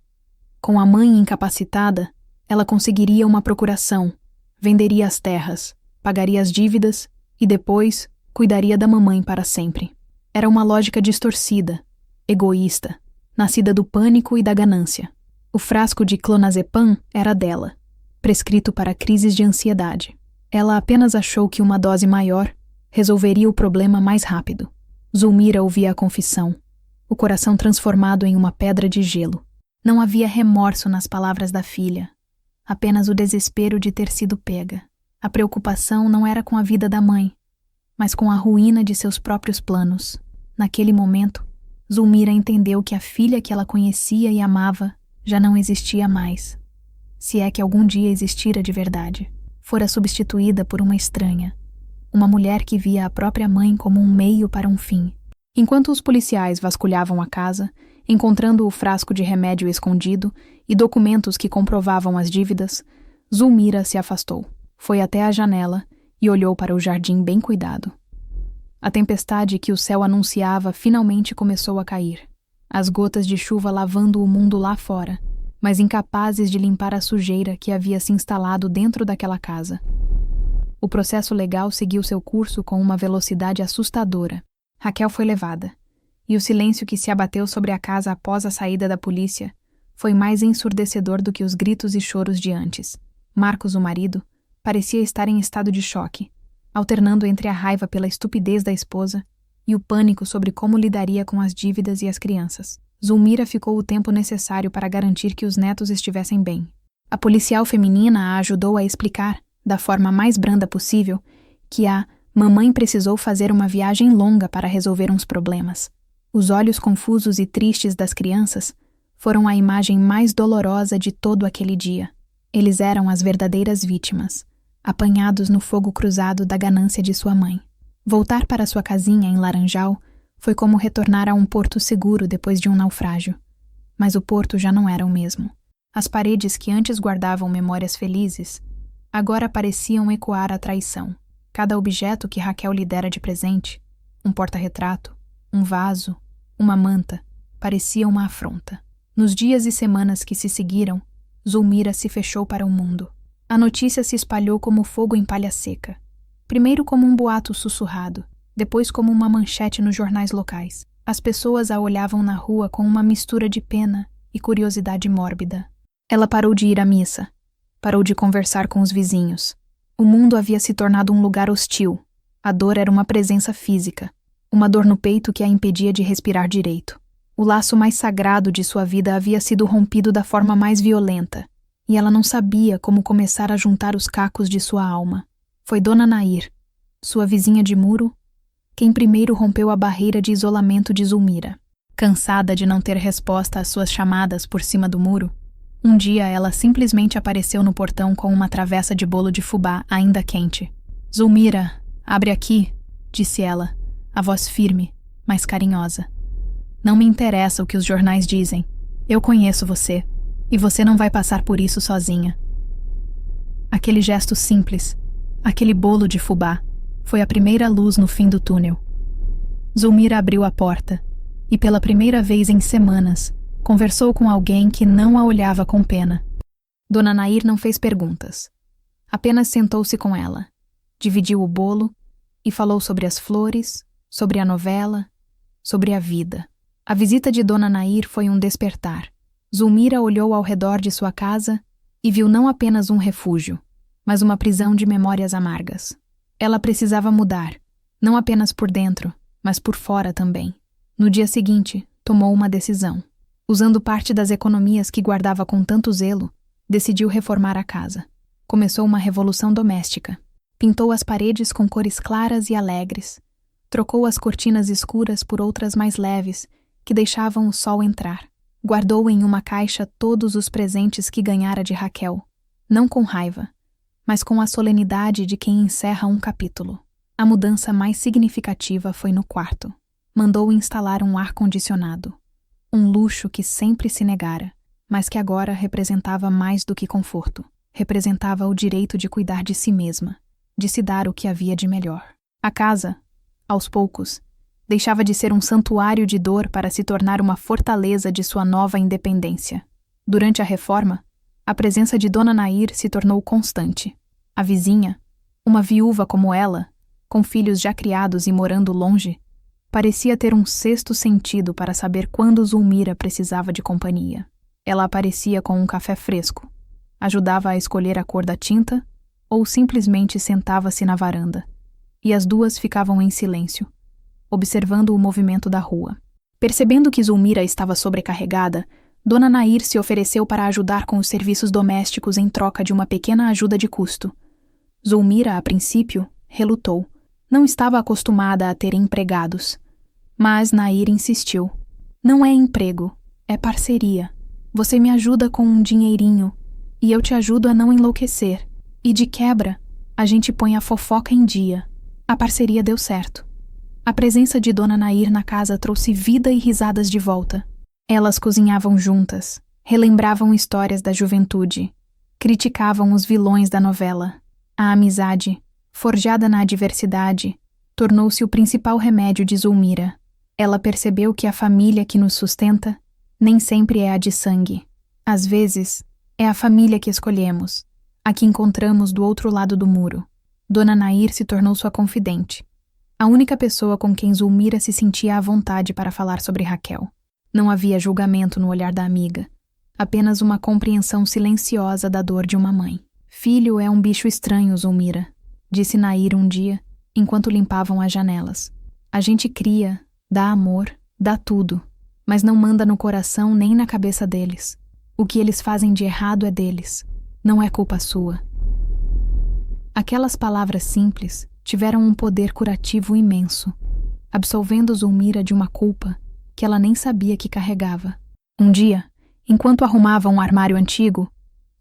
S1: Com a mãe incapacitada, ela conseguiria uma procuração, venderia as terras, pagaria as dívidas e depois cuidaria da mamãe para sempre. Era uma lógica distorcida, egoísta, nascida do pânico e da ganância. O frasco de clonazepam era dela, prescrito para crises de ansiedade. Ela apenas achou que uma dose maior resolveria o problema mais rápido. Zulmira ouvia a confissão, o coração transformado em uma pedra de gelo. Não havia remorso nas palavras da filha, apenas o desespero de ter sido pega. A preocupação não era com a vida da mãe, mas com a ruína de seus próprios planos. Naquele momento, Zulmira entendeu que a filha que ela conhecia e amava já não existia mais. Se é que algum dia existira de verdade, fora substituída por uma estranha, uma mulher que via a própria mãe como um meio para um fim. Enquanto os policiais vasculhavam a casa, encontrando o frasco de remédio escondido e documentos que comprovavam as dívidas, Zulmira se afastou. Foi até a janela e olhou para o jardim bem cuidado. A tempestade que o céu anunciava finalmente começou a cair. As gotas de chuva lavando o mundo lá fora, mas incapazes de limpar a sujeira que havia se instalado dentro daquela casa. O processo legal seguiu seu curso com uma velocidade assustadora. Raquel foi levada, e o silêncio que se abateu sobre a casa após a saída da polícia foi mais ensurdecedor do que os gritos e choros de antes. Marcos, o marido, parecia estar em estado de choque, alternando entre a raiva pela estupidez da esposa e o pânico sobre como lidaria com as dívidas e as crianças. Zulmira ficou o tempo necessário para garantir que os netos estivessem bem. A policial feminina a ajudou a explicar, da forma mais branda possível, que a mamãe precisou fazer uma viagem longa para resolver uns problemas. Os olhos confusos e tristes das crianças foram a imagem mais dolorosa de todo aquele dia. Eles eram as verdadeiras vítimas, apanhados no fogo cruzado da ganância de sua mãe. Voltar para sua casinha em Laranjal foi como retornar a um porto seguro depois de um naufrágio. Mas o porto já não era o mesmo. As paredes que antes guardavam memórias felizes agora pareciam ecoar a traição. Cada objeto que Raquel lhe dera de presente, um porta-retrato, um vaso, uma manta, parecia uma afronta. Nos dias e semanas que se seguiram, Zulmira se fechou para o mundo. A notícia se espalhou como fogo em palha seca. Primeiro como um boato sussurrado, depois como uma manchete nos jornais locais. As pessoas a olhavam na rua com uma mistura de pena e curiosidade mórbida. Ela parou de ir à missa, parou de conversar com os vizinhos. O mundo havia se tornado um lugar hostil. A dor era uma presença física, uma dor no peito que a impedia de respirar direito. O laço mais sagrado de sua vida havia sido rompido da forma mais violenta, e ela não sabia como começar a juntar os cacos de sua alma. Foi Dona Nair, sua vizinha de muro, quem primeiro rompeu a barreira de isolamento de Zulmira. Cansada de não ter resposta às suas chamadas por cima do muro, um dia ela simplesmente apareceu no portão com uma travessa de bolo de fubá ainda quente. "Zulmira, abre aqui", disse ela, a voz firme, mas carinhosa. "Não me interessa o que os jornais dizem. Eu conheço você, e você não vai passar por isso sozinha." Aquele gesto simples, aquele bolo de fubá, foi a primeira luz no fim do túnel. Zulmira abriu a porta, e pela primeira vez em semanas, conversou com alguém que não a olhava com pena. Dona Nair não fez perguntas. Apenas sentou-se com ela, dividiu o bolo e falou sobre as flores, sobre a novela, sobre a vida. A visita de Dona Nair foi um despertar. Zulmira olhou ao redor de sua casa e viu não apenas um refúgio, mas uma prisão de memórias amargas. Ela precisava mudar, não apenas por dentro, mas por fora também. No dia seguinte, tomou uma decisão. Usando parte das economias que guardava com tanto zelo, decidiu reformar a casa. Começou uma revolução doméstica. Pintou as paredes com cores claras e alegres. Trocou as cortinas escuras por outras mais leves, que deixavam o sol entrar. Guardou em uma caixa todos os presentes que ganhara de Raquel, não com raiva, mas com a solenidade de quem encerra um capítulo. A mudança mais significativa foi no quarto. Mandou instalar um ar-condicionado. Um luxo que sempre se negara, mas que agora representava mais do que conforto. Representava o direito de cuidar de si mesma, de se dar o que havia de melhor. A casa, aos poucos, deixava de ser um santuário de dor para se tornar uma fortaleza de sua nova independência. Durante a reforma, a presença de Dona Nair se tornou constante. A vizinha, uma viúva como ela, com filhos já criados e morando longe, parecia ter um sexto sentido para saber quando Zulmira precisava de companhia. Ela aparecia com um café fresco, ajudava a escolher a cor da tinta ou simplesmente sentava-se na varanda, e as duas ficavam em silêncio, observando o movimento da rua. Percebendo que Zulmira estava sobrecarregada, Dona Nair se ofereceu para ajudar com os serviços domésticos em troca de uma pequena ajuda de custo. Zulmira, a princípio, relutou. Não estava acostumada a ter empregados. Mas Nair insistiu. Não é emprego, é parceria. Você me ajuda com um dinheirinho e eu te ajudo a não enlouquecer. E de quebra, a gente põe a fofoca em dia. A parceria deu certo. A presença de Dona Nair na casa trouxe vida e risadas de volta. Elas cozinhavam juntas, relembravam histórias da juventude, criticavam os vilões da novela. A amizade, forjada na adversidade, tornou-se o principal remédio de Zulmira. Ela percebeu que a família que nos sustenta nem sempre é a de sangue. Às vezes, é a família que escolhemos, a que encontramos do outro lado do muro. Dona Nair se tornou sua confidente, a única pessoa com quem Zulmira se sentia à vontade para falar sobre Raquel. Não havia julgamento no olhar da amiga, apenas uma compreensão silenciosa da dor de uma mãe. Filho é um bicho estranho, Zulmira, disse Nair um dia, enquanto limpavam as janelas. A gente cria, dá amor, dá tudo, mas não manda no coração nem na cabeça deles. O que eles fazem de errado é deles, não é culpa sua. Aquelas palavras simples tiveram um poder curativo imenso, absolvendo Zulmira de uma culpa que ela nem sabia que carregava. Um dia, enquanto arrumava um armário antigo,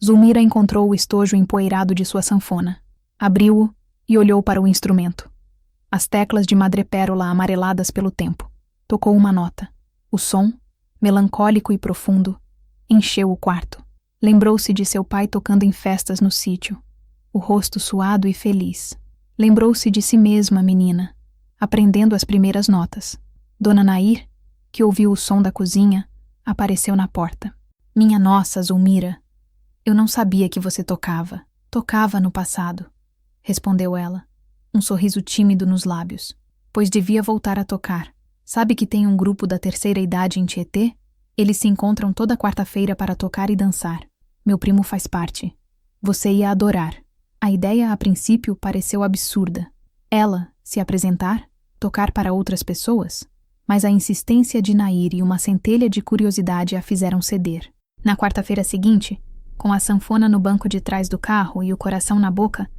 S1: Zulmira encontrou o estojo empoeirado de sua sanfona. Abriu-o e olhou para o instrumento. As teclas de madrepérola amareladas pelo tempo. Tocou uma nota. O som, melancólico e profundo, encheu o quarto. Lembrou-se de seu pai tocando em festas no sítio, o rosto suado e feliz. Lembrou-se de si mesma, menina, aprendendo as primeiras notas. Dona Nair, que ouviu o som da cozinha, apareceu na porta. Minha nossa, Zulmira, eu não sabia que você tocava. Tocava no passado, respondeu ela, um sorriso tímido nos lábios. Pois devia voltar a tocar. Sabe que tem um grupo da terceira idade em Tietê? Eles se encontram toda quarta-feira para tocar e dançar. Meu primo faz parte. Você ia adorar. A ideia, a princípio, pareceu absurda. Ela, se apresentar, tocar para outras pessoas? Mas a insistência de Nair e uma centelha de curiosidade a fizeram ceder. Na quarta-feira seguinte, com a sanfona no banco de trás do carro e o coração na boca,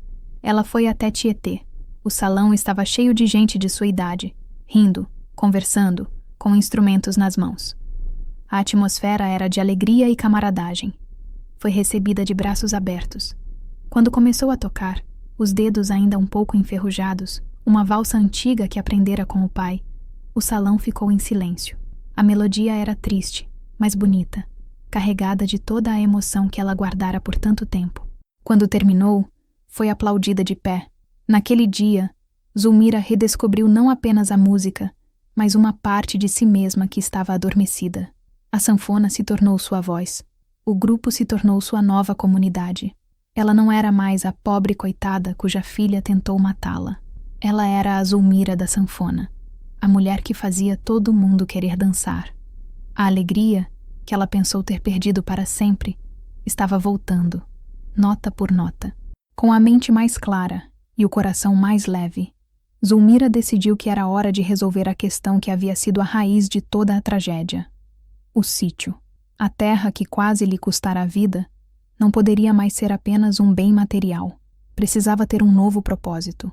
S1: ela foi até Tietê. O salão estava cheio de gente de sua idade, rindo, conversando, com instrumentos nas mãos. A atmosfera era de alegria e camaradagem. Foi recebida de braços abertos. Quando começou a tocar, os dedos ainda um pouco enferrujados, uma valsa antiga que aprendera com o pai, o salão ficou em silêncio. A melodia era triste, mas bonita, carregada de toda a emoção que ela guardara por tanto tempo. Quando terminou, foi aplaudida de pé. Naquele dia, Zulmira redescobriu não apenas a música, mas uma parte de si mesma que estava adormecida. A sanfona se tornou sua voz. O grupo se tornou sua nova comunidade. Ela não era mais a pobre coitada cuja filha tentou matá-la. Ela era a Zulmira da sanfona, a mulher que fazia todo mundo querer dançar. A alegria, que ela pensou ter perdido para sempre, estava voltando, nota por nota. Com a mente mais clara e o coração mais leve, Zulmira decidiu que era hora de resolver a questão que havia sido a raiz de toda a tragédia. O sítio, a terra que quase lhe custara a vida, não poderia mais ser apenas um bem material. Precisava ter um novo propósito,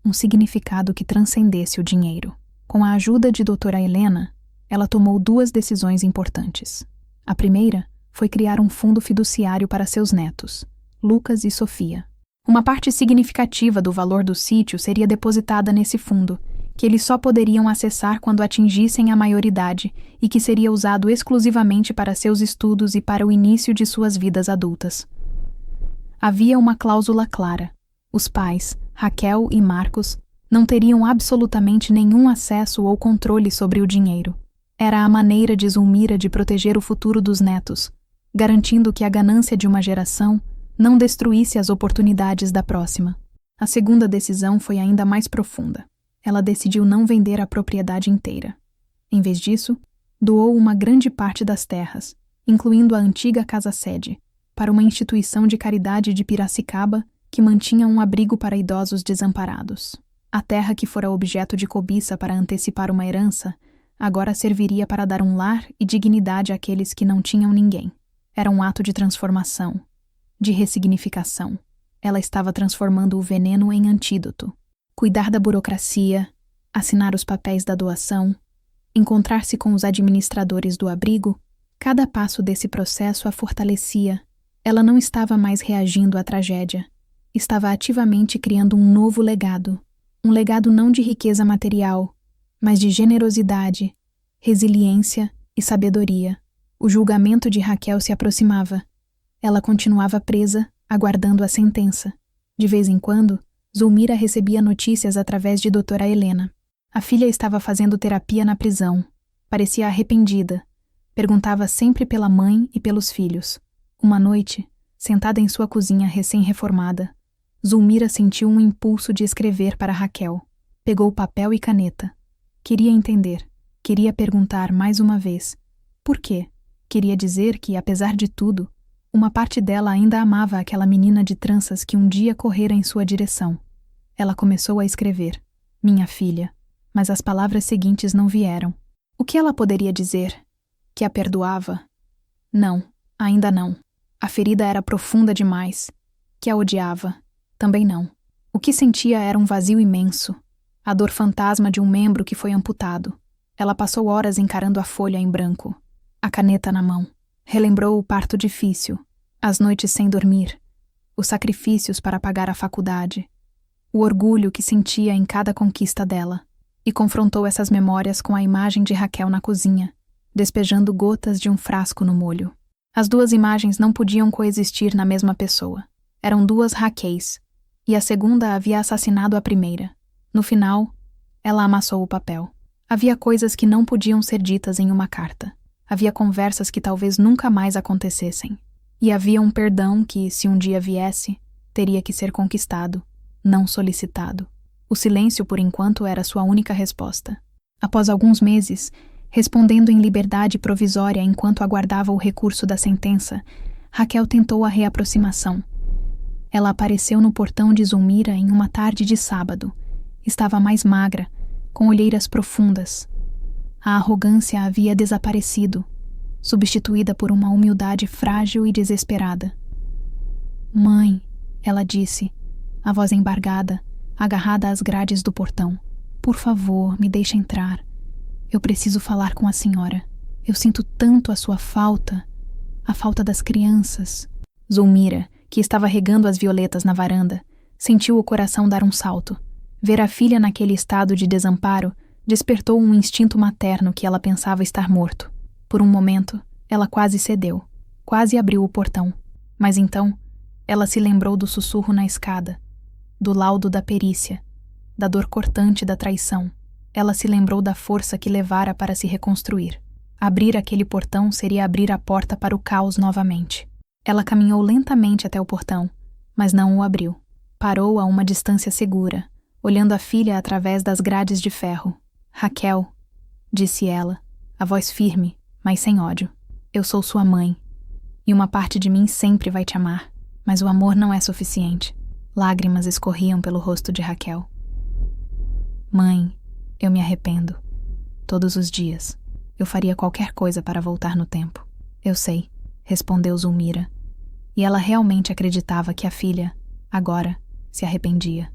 S1: um significado que transcendesse o dinheiro. Com a ajuda de doutora Helena, ela tomou 2 decisões importantes. A primeira foi criar um fundo fiduciário para seus netos, Lucas e Sofia. Uma parte significativa do valor do sítio seria depositada nesse fundo, que eles só poderiam acessar quando atingissem a maioridade e que seria usado exclusivamente para seus estudos e para o início de suas vidas adultas. Havia uma cláusula clara. Os pais, Raquel e Marcos, não teriam absolutamente nenhum acesso ou controle sobre o dinheiro. Era a maneira de Zulmira de proteger o futuro dos netos, garantindo que a ganância de uma geração não destruísse as oportunidades da próxima. A segunda decisão foi ainda mais profunda. Ela decidiu não vender a propriedade inteira. Em vez disso, doou uma grande parte das terras, incluindo a antiga casa-sede, para uma instituição de caridade de Piracicaba que mantinha um abrigo para idosos desamparados. A terra que fora objeto de cobiça para antecipar uma herança, agora serviria para dar um lar e dignidade àqueles que não tinham ninguém. Era um ato de transformação, de ressignificação. Ela estava transformando o veneno em antídoto. Cuidar da burocracia, assinar os papéis da doação, encontrar-se com os administradores do abrigo, cada passo desse processo a fortalecia. Ela não estava mais reagindo à tragédia. Estava ativamente criando um novo legado. Um legado não de riqueza material, mas de generosidade, resiliência e sabedoria. O julgamento de Raquel se aproximava. Ela continuava presa, aguardando a sentença. De vez em quando, Zulmira recebia notícias através de doutora Helena. A filha estava fazendo terapia na prisão. Parecia arrependida. Perguntava sempre pela mãe e pelos filhos. Uma noite, sentada em sua cozinha recém-reformada, Zulmira sentiu um impulso de escrever para Raquel. Pegou papel e caneta. Queria entender. Queria perguntar mais uma vez. Por quê? Queria dizer que, apesar de tudo, uma parte dela ainda amava aquela menina de tranças que um dia correra em sua direção. Ela começou a escrever. Minha filha. Mas as palavras seguintes não vieram. O que ela poderia dizer? Que a perdoava? Não, ainda não. A ferida era profunda demais. Que a odiava? Também não. O que sentia era um vazio imenso. A dor fantasma de um membro que foi amputado. Ela passou horas encarando a folha em branco. A caneta na mão. Relembrou o parto difícil. As noites sem dormir. Os sacrifícios para pagar a faculdade. O orgulho que sentia em cada conquista dela. E confrontou essas memórias com a imagem de Raquel na cozinha, despejando gotas de um frasco no molho. As duas imagens não podiam coexistir na mesma pessoa. Eram duas Raquéis, e a segunda havia assassinado a primeira. No final, ela amassou o papel. Havia coisas que não podiam ser ditas em uma carta. Havia conversas que talvez nunca mais acontecessem. E havia um perdão que, se um dia viesse, teria que ser conquistado, não solicitado. O silêncio, por enquanto, era sua única resposta. Após alguns meses, respondendo em liberdade provisória enquanto aguardava o recurso da sentença, Raquel tentou a reaproximação. Ela apareceu no portão de Zulmira em uma tarde de sábado. Estava mais magra, com olheiras profundas. A arrogância havia desaparecido, substituída por uma humildade frágil e desesperada. Mãe, ela disse, a voz embargada, agarrada às grades do portão. Por favor, me deixe entrar. Eu preciso falar com a senhora. Eu sinto tanto a sua falta, a falta das crianças. Zulmira, que estava regando as violetas na varanda, sentiu o coração dar um salto. Ver a filha naquele estado de desamparo despertou um instinto materno que ela pensava estar morto. Por um momento, ela quase cedeu, quase abriu o portão. Mas então, ela se lembrou do sussurro na escada, do laudo da perícia, da dor cortante da traição. Ela se lembrou da força que levara para se reconstruir. Abrir aquele portão seria abrir a porta para o caos novamente. Ela caminhou lentamente até o portão, mas não o abriu. Parou a uma distância segura, olhando a filha através das grades de ferro. Raquel, disse ela, a voz firme, mas sem ódio. Eu sou sua mãe, e uma parte de mim sempre vai te amar, mas o amor não é suficiente. Lágrimas escorriam pelo rosto de Raquel. Mãe, eu me arrependo. Todos os dias. Eu faria qualquer coisa para voltar no tempo. Eu sei, respondeu Zulmira. E ela realmente acreditava que a filha, agora, se arrependia.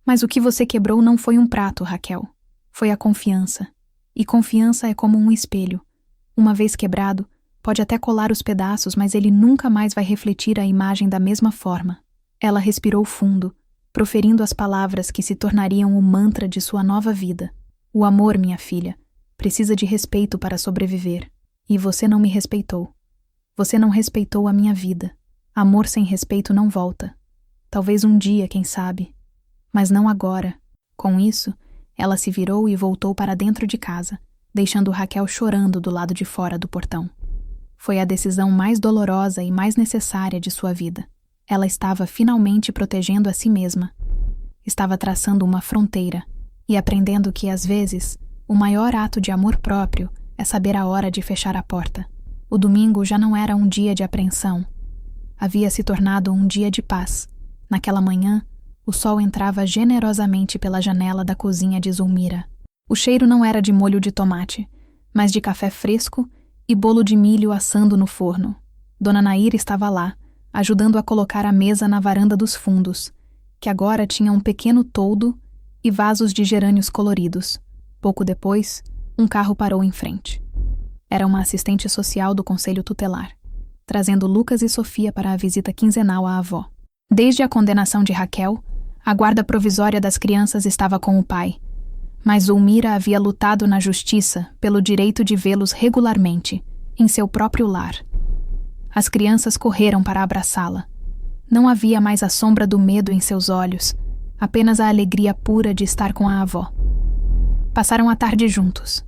S1: Mas o que você quebrou não foi um prato, Raquel. Foi a confiança. E confiança é como um espelho. Uma vez quebrado, pode até colar os pedaços, mas ele nunca mais vai refletir a imagem da mesma forma. Ela respirou fundo, proferindo as palavras que se tornariam o mantra de sua nova vida. O amor, minha filha, precisa de respeito para sobreviver. E você não me respeitou. Você não respeitou a minha vida. Amor sem respeito não volta. Talvez um dia, quem sabe. Mas não agora. Com isso, ela se virou e voltou para dentro de casa, deixando Raquel chorando do lado de fora do portão. Foi a decisão mais dolorosa e mais necessária de sua vida. Ela estava finalmente protegendo a si mesma. Estava traçando uma fronteira e aprendendo que, às vezes, o maior ato de amor próprio é saber a hora de fechar a porta. O domingo já não era um dia de apreensão. Havia se tornado um dia de paz. Naquela manhã, o sol entrava generosamente pela janela da cozinha de Zulmira. O cheiro não era de molho de tomate, mas de café fresco e bolo de milho assando no forno. Dona Nair estava lá, ajudando a colocar a mesa na varanda dos fundos, que agora tinha um pequeno toldo e vasos de gerânios coloridos. Pouco depois, um carro parou em frente. Era uma assistente social do Conselho Tutelar, trazendo Lucas e Sofia para a visita quinzenal à avó. Desde a condenação de Raquel, a guarda provisória das crianças estava com o pai, mas Zulmira havia lutado na justiça pelo direito de vê-los regularmente, em seu próprio lar. As crianças correram para abraçá-la. Não havia mais a sombra do medo em seus olhos, apenas a alegria pura de estar com a avó. Passaram a tarde juntos.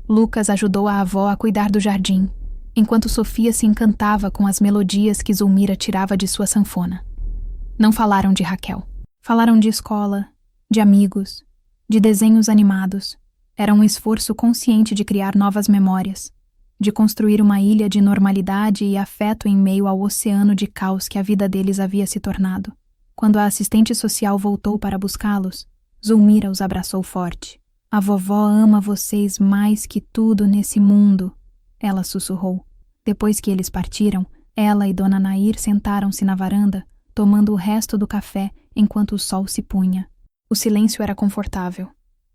S1: Lucas ajudou a avó a cuidar do jardim, enquanto Sofia se encantava com as melodias que Zulmira tirava de sua sanfona. Não falaram de Raquel. Falaram de escola, de amigos, de desenhos animados. Era um esforço consciente de criar novas memórias, de construir uma ilha de normalidade e afeto em meio ao oceano de caos que a vida deles havia se tornado. Quando a assistente social voltou para buscá-los, Zulmira os abraçou forte. A vovó ama vocês mais que tudo nesse mundo, ela sussurrou. Depois que eles partiram, ela e Dona Nair sentaram-se na varanda, tomando o resto do café enquanto o sol se punha. O silêncio era confortável,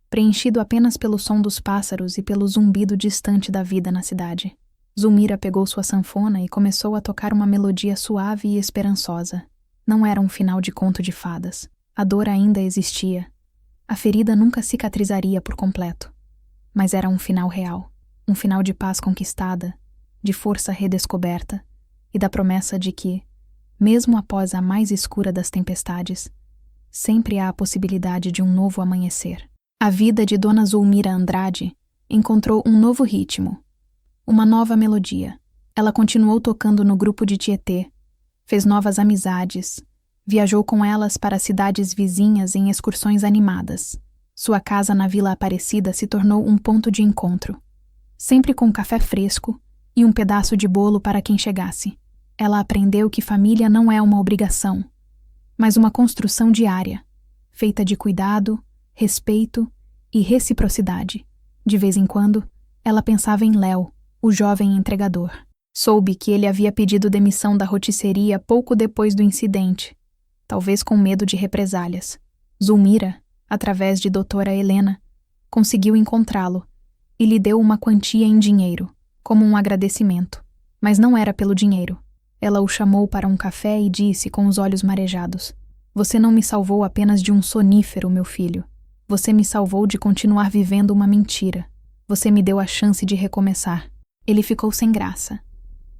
S1: preenchido apenas pelo som dos pássaros e pelo zumbido distante da vida na cidade. Zulmira pegou sua sanfona e começou a tocar uma melodia suave e esperançosa. Não era um final de conto de fadas. A dor ainda existia. A ferida nunca cicatrizaria por completo. Mas era um final real. Um final de paz conquistada, de força redescoberta e da promessa de que, mesmo após a mais escura das tempestades, sempre há a possibilidade de um novo amanhecer. A vida de Dona Zulmira Andrade encontrou um novo ritmo, uma nova melodia. Ela continuou tocando no grupo de Tietê, fez novas amizades, viajou com elas para cidades vizinhas em excursões animadas. Sua casa na Vila Aparecida se tornou um ponto de encontro, sempre com café fresco e um pedaço de bolo para quem chegasse. Ela aprendeu que família não é uma obrigação, mas uma construção diária, feita de cuidado, respeito e reciprocidade. De vez em quando, ela pensava em Léo, o jovem entregador. Soube que ele havia pedido demissão da rotisseria pouco depois do incidente, talvez com medo de represálias. Zulmira, através de doutora Helena, conseguiu encontrá-lo e lhe deu uma quantia em dinheiro, como um agradecimento. Mas não era pelo dinheiro. Ela o chamou para um café e disse com os olhos marejados: "Você não me salvou apenas de um sonífero, meu filho. Você me salvou de continuar vivendo uma mentira. Você me deu a chance de recomeçar." Ele ficou sem graça,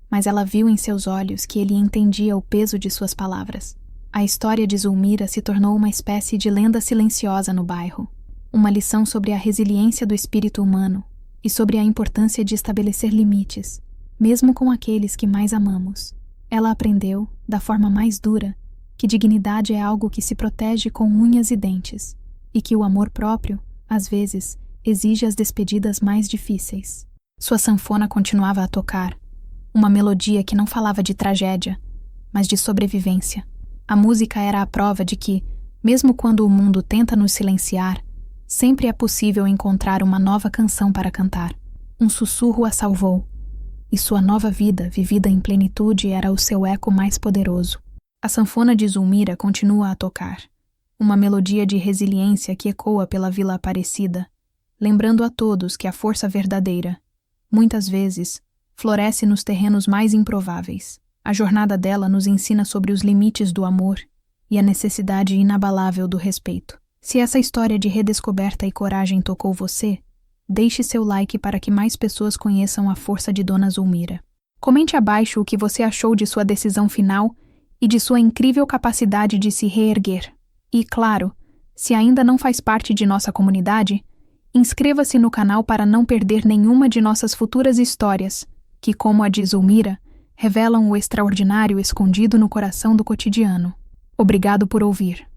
S1: mas ela viu em seus olhos que ele entendia o peso de suas palavras. A história de Zulmira se tornou uma espécie de lenda silenciosa no bairro, uma lição sobre a resiliência do espírito humano e sobre a importância de estabelecer limites, mesmo com aqueles que mais amamos. Ela aprendeu, da forma mais dura, que dignidade é algo que se protege com unhas e dentes, e que o amor próprio, às vezes, exige as despedidas mais difíceis. Sua sanfona continuava a tocar, uma melodia que não falava de tragédia, mas de sobrevivência. A música era a prova de que, mesmo quando o mundo tenta nos silenciar, sempre é possível encontrar uma nova canção para cantar. Um sussurro a salvou, e sua nova vida, vivida em plenitude, era o seu eco mais poderoso. A sanfona de Zulmira continua a tocar, uma melodia de resiliência que ecoa pela Vila Aparecida, lembrando a todos que a força verdadeira, muitas vezes, floresce nos terrenos mais improváveis. A jornada dela nos ensina sobre os limites do amor e a necessidade inabalável do respeito. Se essa história de redescoberta e coragem tocou você, deixe seu like para que mais pessoas conheçam a força de Dona Zulmira. Comente abaixo o que você achou de sua decisão final e de sua incrível capacidade de se reerguer. E, claro, se ainda não faz parte de nossa comunidade, inscreva-se no canal para não perder nenhuma de nossas futuras histórias, que, como a de Zulmira, revelam o extraordinário escondido no coração do cotidiano. Obrigado por ouvir.